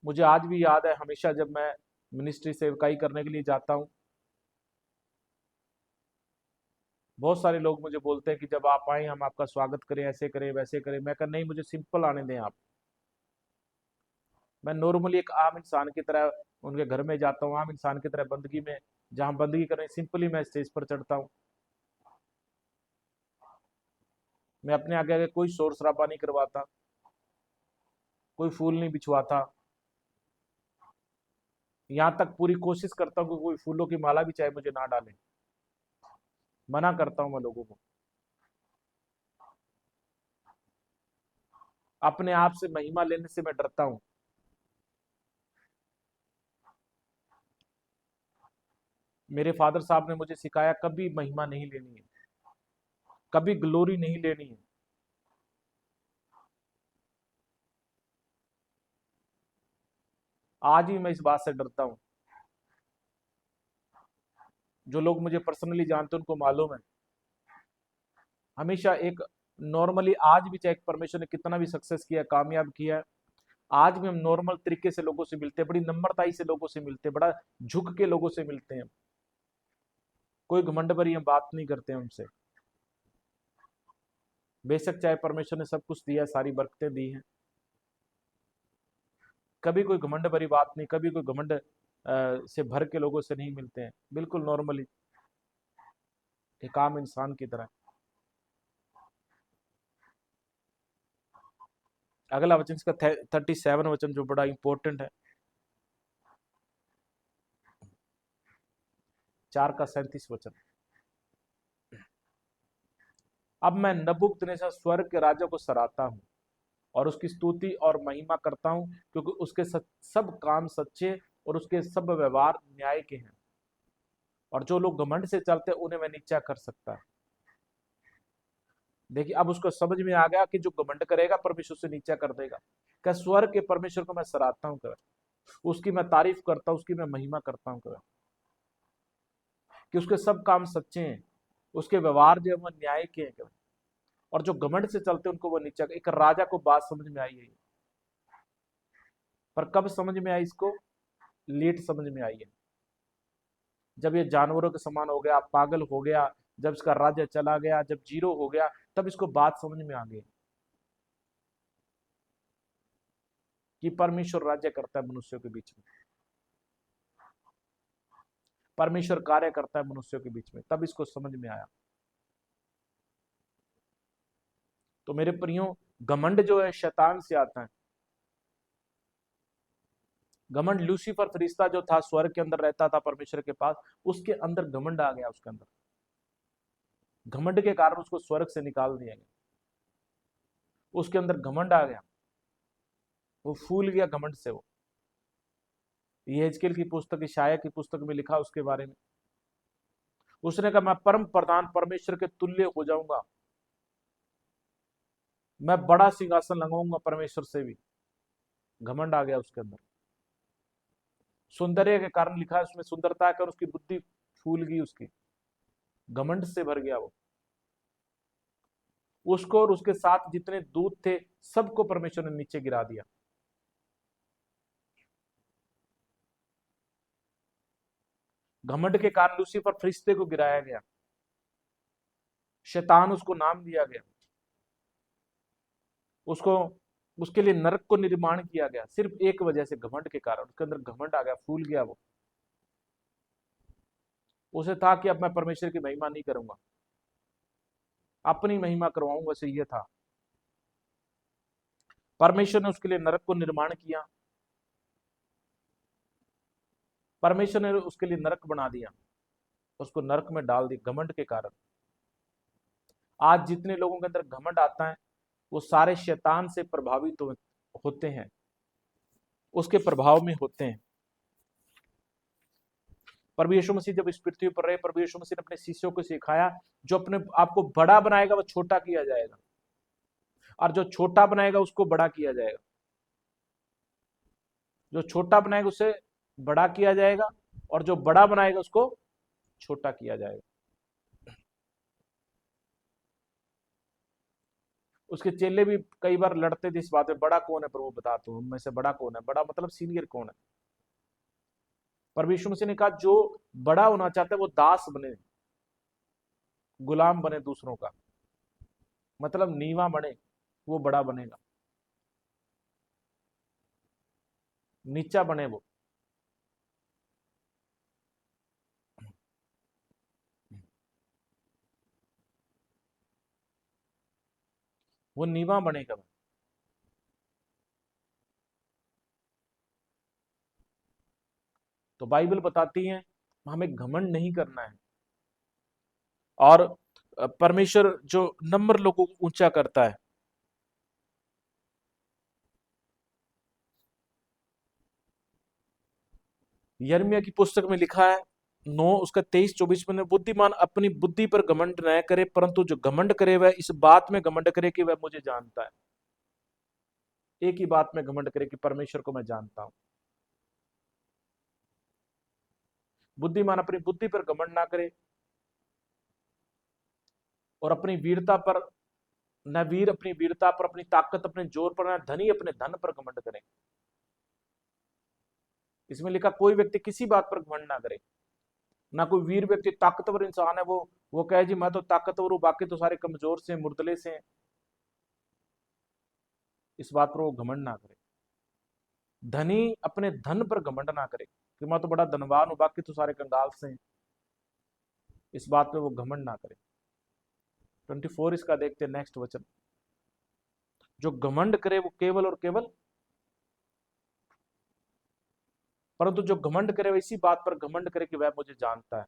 मुझे आज भी याद है, हमेशा जब मैं मिनिस्ट्री सेवकाई करने के लिए जाता हूं बहुत सारे लोग मुझे बोलते हैं कि जब आप आए हम आपका स्वागत करें, ऐसे करें वैसे करें। मैं कहा नहीं, मुझे सिंपल आने दें आप। मैं नॉर्मली एक आम इंसान की तरह उनके घर में जाता हूँ, आम इंसान की तरह बंदगी में, जहाँ बंदगी करें सिंपली मैं स्टेज पर चढ़ता हूँ। मैं अपने आगे आगे कोई शोर शराबा नहीं करवाता, कोई फूल नहीं बिछवाता। यहाँ तक पूरी कोशिश करता हूँ कि कोई फूलों की माला भी चाहे मुझे ना डाले, मना करता हूँ मैं लोगों को। अपने आप से महिमा लेने से मैं डरता हूँ। मेरे फादर साहब ने मुझे सिखाया कभी महिमा नहीं लेनी है, कभी ग्लोरी नहीं लेनी है। आज ही मैं इस बात से डरता हूँ। जो लोग मुझे पर्सनली जानते हैं उनको मालूम है, हमेशा एक नॉर्मली, आज भी चाहे परमेश्वर ने कितना भी सक्सेस किया, कामयाब किया, आज भी हम नॉर्मल तरीके से लोगों से मिलते हैं, बड़ी नम्रताई से लोगों से मिलते हैं, बड़ा झुक के लोगों से मिलते हैं। कोई घमंड भरी हम बात नहीं करते हैं उनसे। बेशक चाहे परमेश्वर ने सब कुछ दिया, सारी बरकतें दी हैं, कभी कोई घमंड भरी बात नहीं, कभी कोई घमंड से भर के लोगों से नहीं मिलते हैं। बिल्कुल नॉर्मली एक आम इंसान की तरह। अगला वचन इसका 37 वचन जो बड़ा इंपॉर्टेंट है, 4 का 37 वचन। अब मैं नबूकदनेस्सर स्वर्ग के राजा को सराहता हूँ और उसकी स्तुति और महिमा करता हूँ, क्योंकि उसके सब काम सच्चे और उसके सब व्यवहार न्याय के हैं। और जो लोग घमंड से चलते हैं उन्हें वह नीचा कर सकता है। देखिए अब उसको समझ में आ गया कि जो घमंड करेगा परमेश्वर से नीचा कर देगा। क्या स्वर्ग के परमेश्वर को मैं सराहता हूँ, उसकी मैं तारीफ करता हूँ, उसकी मैं महिमा करता हूँ कि उसके सब काम सच्चे हैं, उसके व्यवहार जो है वो न्याय के हैं। और जो घमंड से चलते हैं उनको वो नीचा। एक राजा को बात समझ में आई है, पर कब समझ में आई इसको? लेट समझ में आई है, जब ये जानवरों के समान हो गया, पागल हो गया, जब इसका राज्य चला गया, जब जीरो हो गया, तब इसको बात समझ में आ गई कि परमेश्वर राज्य करता है मनुष्यों के बीच में, परमेश्वर कार्य करता है मनुष्यों के बीच में, तब इसको समझ में आया। तो मेरे प्रियो, घमंड जो है शैतान से आता है। घमंड, लूसीफर फरिश्ता जो था, स्वर्ग के अंदर रहता था परमेश्वर के पास, उसके अंदर घमंड आ गया। उसके अंदर घमंड के कारण उसको स्वर्ग से निकाल दिया गया। उसके अंदर घमंड आ गया, वो फूल गया घमंड से। वो यहेजकेल की पुस्तक, इशाया की पुस्तक में लिखा उसके बारे में। उसने कहा मैं परम प्रधान परमेश्वर के तुल्य हो जाऊंगा, मैं बड़ा सिंहासन लगाऊंगा परमेश्वर से भी। घमंड आ गया उसके अंदर। सौंदर्य के कारण लिखा है उसमें, सुंदरता कर उसकी बुद्धि फूल गई उसकी। घमंड से भर गया वो। उसको और उसके साथ जितने दूत थे सबको परमेश्वर ने नीचे गिरा दिया। घमंड के कारण लूसीफर फरिश्ते को गिराया गया, शैतान उसको नाम दिया गया, उसको, उसके लिए नरक को निर्माण किया गया, सिर्फ एक वजह से, घमंड के कारण। उसके अंदर घमंड आ गया, फूल गया वो। उसे था कि अब मैं परमेश्वर की महिमा नहीं करूंगा, अपनी महिमा करवाऊंगा, वैसे ये था। परमेश्वर ने उसके लिए नरक को निर्माण किया, परमेश्वर ने उसके लिए नरक बना दिया, उसको नरक में डाल दिया घमंड के कारण। आज जितने लोगों के अंदर घमंड आता है वो सारे शैतान से प्रभावित होते हैं, उसके प्रभाव में होते हैं। प्रभु यीशु मसीह जब इस पृथ्वी पर रहे, प्रभु यीशु मसीह ने अपने शिष्यों को सिखाया, जो अपने आप को बड़ा बनाएगा वो छोटा किया जाएगा, और जो छोटा बनाएगा उसको बड़ा किया जाएगा। जो छोटा बनाएगा उसे बड़ा किया जाएगा, और जो बड़ा बनाएगा उसको छोटा किया जाएगा। उसके चेले भी कई बार लड़ते थे इस बात में, बड़ा कौन है प्रभु बता, तू उनमें से बड़ा कौन है? बड़ा मतलब सीनियर कौन है? पर यीशु मसीह ने कहा जो बड़ा होना चाहता है वो दास बने, गुलाम बने दूसरों का, मतलब नीवा बने वो बड़ा बनेगा, नीचा बने वो नीवा बनेगा। तो बाइबल बताती है हमें घमंड नहीं करना है। और परमेश्वर जो नम्र लोगों को ऊंचा करता है। यिर्मयाह की पुस्तक में लिखा है 9 उसका 23-24 में, बुद्धिमान अपनी बुद्धि पर घमंड न करे, परंतु जो घमंड करे वह इस बात में घमंड करे कि वह मुझे जानता है। एक ही बात में घमंड करे कि परमेश्वर को मैं जानता हूं। बुद्धिमान अपनी बुद्धि पर घमंड ना करे और अपनी वीरता पर, न वीर अपनी वीरता पर, अपनी ताकत अपने जोर पर, न धनी अपने धन पर घमंड करे। इसमें लिखा कोई व्यक्ति किसी बात पर घमंड ना करे। ना कोई वीर व्यक्ति ताकतवर इंसान है वो कहे जी मैं तो ताकतवर हूं, बाकी तो सारे कमजोर से मुर्दले से हैं। इस बात पर वो घमंड ना करे। धनी अपने धन पर घमंड ना करे कि मैं तो बड़ा धनवान हूं, बाकी तो सारे कंगाल से हैं। इस बात पे वो घमंड ना करे। 24 इसका देखते हैं नेक्स्ट वचन। जो घमंड करे वो केवल और केवल, परंतु जो घमंड करे वो इसी बात पर घमंड करे कि वह मुझे जानता है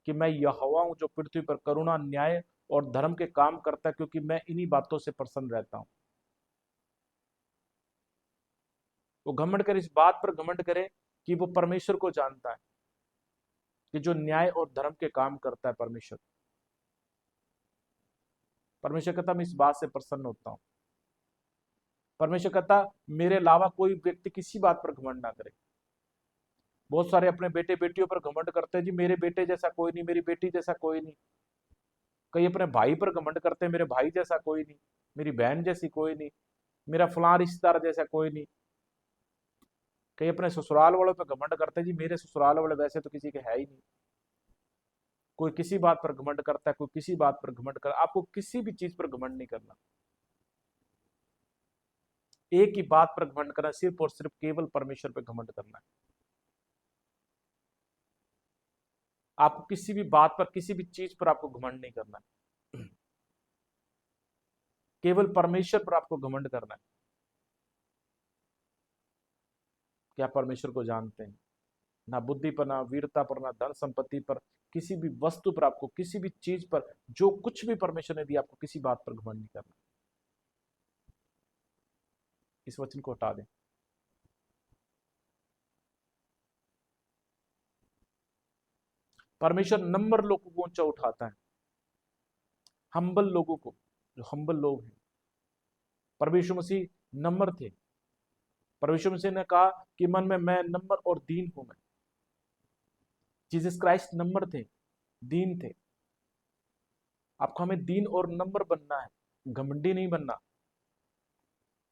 कि मैं यहोवा हूं जो पृथ्वी पर करुणा, न्याय और धर्म के काम करता है, क्योंकि मैं इन्हीं बातों से प्रसन्न रहता हूं। वो घमंड करे, इस बात पर घमंड करे कि वो परमेश्वर को जानता है कि जो न्याय और धर्म के काम करता है परमेश्वर। परमेश्वर कहता मैं इस बात से प्रसन्न होता हूं। परमेश्वर कहता मेरे अलावा कोई व्यक्ति किसी बात पर घमंड ना करे। बहुत सारे अपने बेटे बेटियों पर घमंड करते हैं जी मेरे बेटे जैसा कोई नहीं, मेरी बेटी जैसा कोई नहीं। कई अपने भाई पर घमंड करते हैं मेरे भाई जैसा कोई नहीं, मेरी बहन जैसी कोई नहीं, मेरा फलां रिश्तेदार जैसा कोई नहीं। कई अपने ससुराल वालों पर घमंड करते हैं जी मेरे ससुराल वाले वैसे तो किसी के है ही नहीं। कोई किसी बात पर घमंड करता है, कोई किसी बात पर घमंड कर। आपको किसी भी चीज पर घमंड नहीं करना। एक ही बात पर घमंड करना, सिर्फ और सिर्फ केवल परमेश्वर पर घमंड करना है। आपको किसी भी बात पर, किसी भी चीज पर आपको घमंड नहीं करना है। केवल परमेश्वर पर आपको घमंड करना है। क्या परमेश्वर को जानते हैं? ना बुद्धि पर, ना वीरता पर, ना धन संपत्ति पर, किसी भी वस्तु पर, आपको किसी भी चीज पर, जो कुछ भी परमेश्वर ने दिया आपको किसी बात पर घमंड नहीं करना। इस वचन को हटा दें। परमेश्वर नम्र लोगों को ऊंचा उठाता है, हम्बल लोगों को, जो हम्बल लोग हैं। परमेश्वर मसीह नम्र थे। परमेश्वर मसीह ने कहा कि मन में मैं नम्र और दीन हूं। मैं, जीसस क्राइस्ट नम्र थे, दीन थे। आपको हमें दीन और नम्र बनना है, घमंडी नहीं बनना।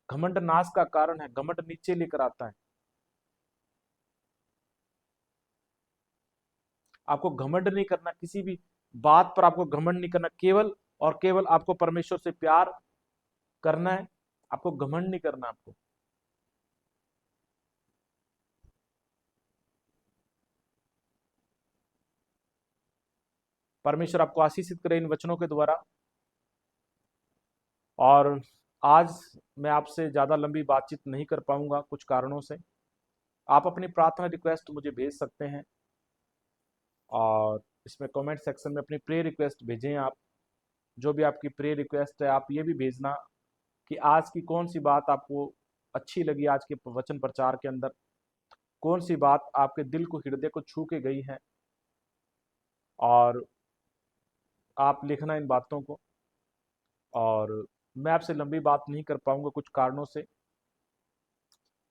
घमंड नाश का कारण है, घमंड नीचे लेकर आता है। आपको घमंड नहीं करना, किसी भी बात पर आपको घमंड नहीं करना। केवल और केवल आपको परमेश्वर से प्यार करना है, आपको घमंड नहीं करना। आपको परमेश्वर आपको आशीषित करे इन वचनों के द्वारा। और आज मैं आपसे ज्यादा लंबी बातचीत नहीं कर पाऊंगा कुछ कारणों से। आप अपनी प्रार्थना रिक्वेस्ट मुझे भेज सकते हैं और इसमें कमेंट सेक्शन में अपनी प्रेयर रिक्वेस्ट भेजें। आप जो भी आपकी प्रेयर रिक्वेस्ट है आप ये भी भेजना कि आज की कौन सी बात आपको अच्छी लगी, आज के वचन प्रचार के अंदर कौन सी बात आपके दिल को, हृदय को छू के गई है। और आप लिखना इन बातों को। और मैं आपसे लंबी बात नहीं कर पाऊंगा कुछ कारणों से।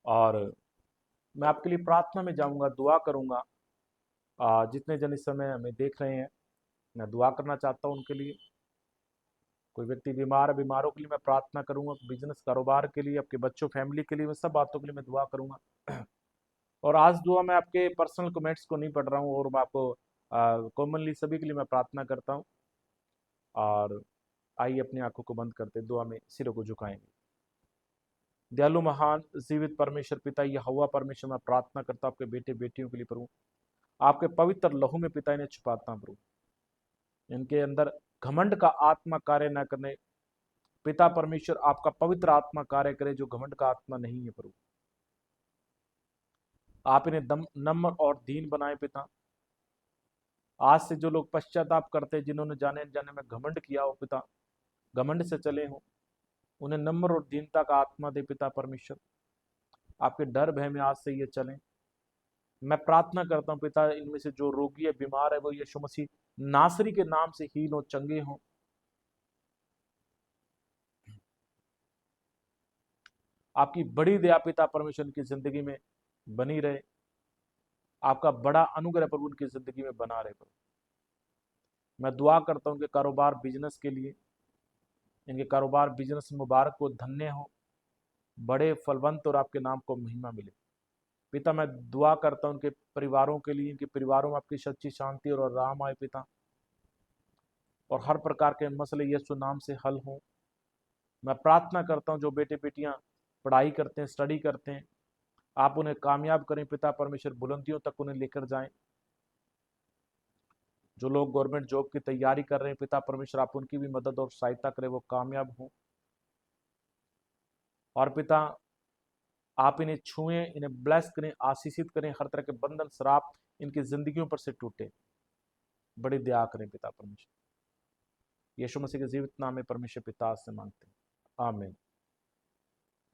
और मैं आपके लिए प्रार्थना में जाऊंगा, दुआ करूंगा। जितने जन इस समय हमें देख रहे हैं मैं दुआ करना चाहता हूं उनके लिए। कोई व्यक्ति बीमार है, बीमारों के लिए मैं प्रार्थना करूंगा। बिजनेस, कारोबार के लिए, आपके बच्चों, फैमिली के लिए, मैं सब बातों के लिए मैं दुआ करूंगा। और आज दुआ मैं आपके पर्सनल कमेंट्स को नहीं पढ़ रहा हूँ और मैं आपको कॉमनली सभी के लिए मैं प्रार्थना करता हूँ। और आइए अपनी आंखों को बंद करते दुआ में सिरों को झुकाएंगे। दयालु महान जीवित परमेश्वर पिता यहोवा परमेश्वर, मैं प्रार्थना करता हूं आपके बेटे बेटियों के लिए प्रभु, आपके पवित्र लहू में पिता इन्हें छुपाता हूं प्रभु, इनके अंदर घमंड का आत्मा कार्य न करने पिता परमेश्वर, आपका पवित्र आत्मा कार्य करे जो घमंड का आत्मा नहीं है प्रभु। आप इन्हें नम्र और दीन बनाए पिता। आज से जो लोग पश्चाताप करते हैं, जिन्होंने जाने अनजाने में घमंड किया हो पिता, घमंड से चले हो, उन्हें नम्र और दीनता का आत्मा दे पिता परमेश्वर। आपके डर भय में आज से ये चलें। मैं प्रार्थना करता हूं पिता, इनमें से जो रोगी है, बीमार है, वो यीशु मसीह नासरी के नाम से हील हो, चंगे हो। आपकी बड़ी दया पिता परमेश्वर की जिंदगी में बनी रहे, आपका बड़ा अनुग्रह प्रभु उनकी जिंदगी में बना रहे प्रभु। मैं दुआ करता हूं कि कारोबार बिजनेस के लिए, इनके कारोबार बिजनेस मुबारक हो, धन्य हो, बड़े फलवंत और आपके नाम को महिमा मिले पिता। मैं दुआ करता हूं उनके परिवारों के लिए, इनके परिवारों में आपकी सच्ची शांति और आराम आए पिता, और हर प्रकार के मसले यीशु नाम से हल हों। मैं प्रार्थना करता हूं जो बेटे बेटियां पढ़ाई करते हैं, स्टडी करते हैं, आप उन्हें कामयाब करें पिता परमेश्वर, बुलंदियों तक उन्हें लेकर जाएं। जो लोग गवर्नमेंट जॉब की तैयारी कर रहे हैं पिता परमेश्वर, आप उनकी भी मदद और सहायता करें, वो कामयाब हों। और पिता आप इन्हें छुएं, इन्हें ब्लेस करें, आशीषित करें, हर तरह के बंधन श्राप इनकी जिंदगियों पर से टूटे। बड़ी दया करें पिता परमेश्वर, यीशु मसीह के जीवित नाम में परमेश्वर पिता से मांगते हैं, आमीन।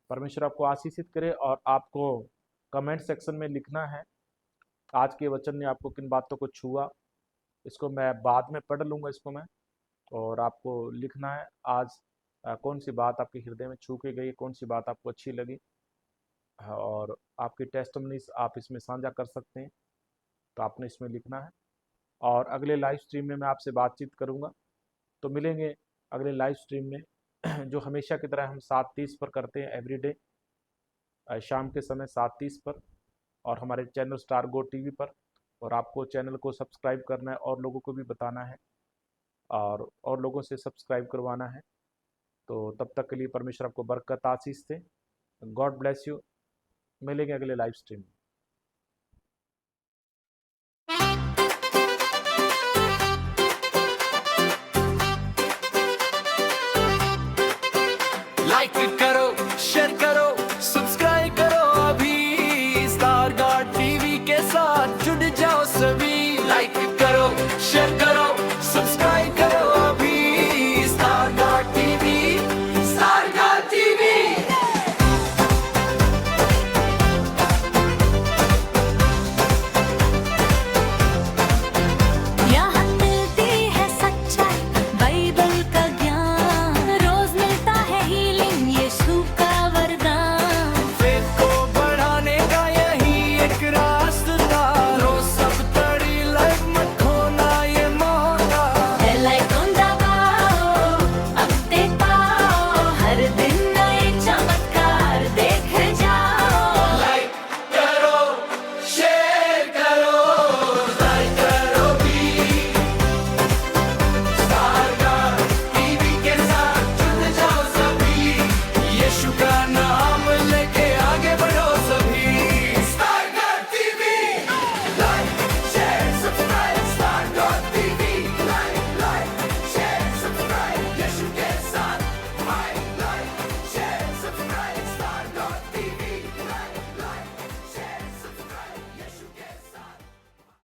परमेश्वर आपको आशीषित करे। और आपको कमेंट सेक्शन में लिखना है आज के वचन ने आपको किन बातों को छुआ। इसको मैं बाद में पढ़ लूँगा इसको मैं, और आपको लिखना है आज कौन सी बात आपके हृदय में छू के गई, कौन सी बात आपको अच्छी लगी, और आपकी टेस्टिमनीज आप इसमें साझा कर सकते हैं, तो आपने इसमें लिखना है। और अगले लाइव स्ट्रीम में मैं आपसे बातचीत करूँगा, तो मिलेंगे अगले लाइव स्ट्रीम में जो हमेशा की तरह हम 7:30 पर करते हैं एवरीडे, शाम के समय 7:30 पर, और हमारे चैनल स्टार गो टीवी पर। और आपको चैनल को सब्सक्राइब करना है और लोगों को भी बताना है, और लोगों से सब्सक्राइब करवाना है। तो तब तक के लिए परमेश्वर आपको बरकत आशीष दे। God bless you. मिलेंगे अगले लाइव स्ट्रीम में।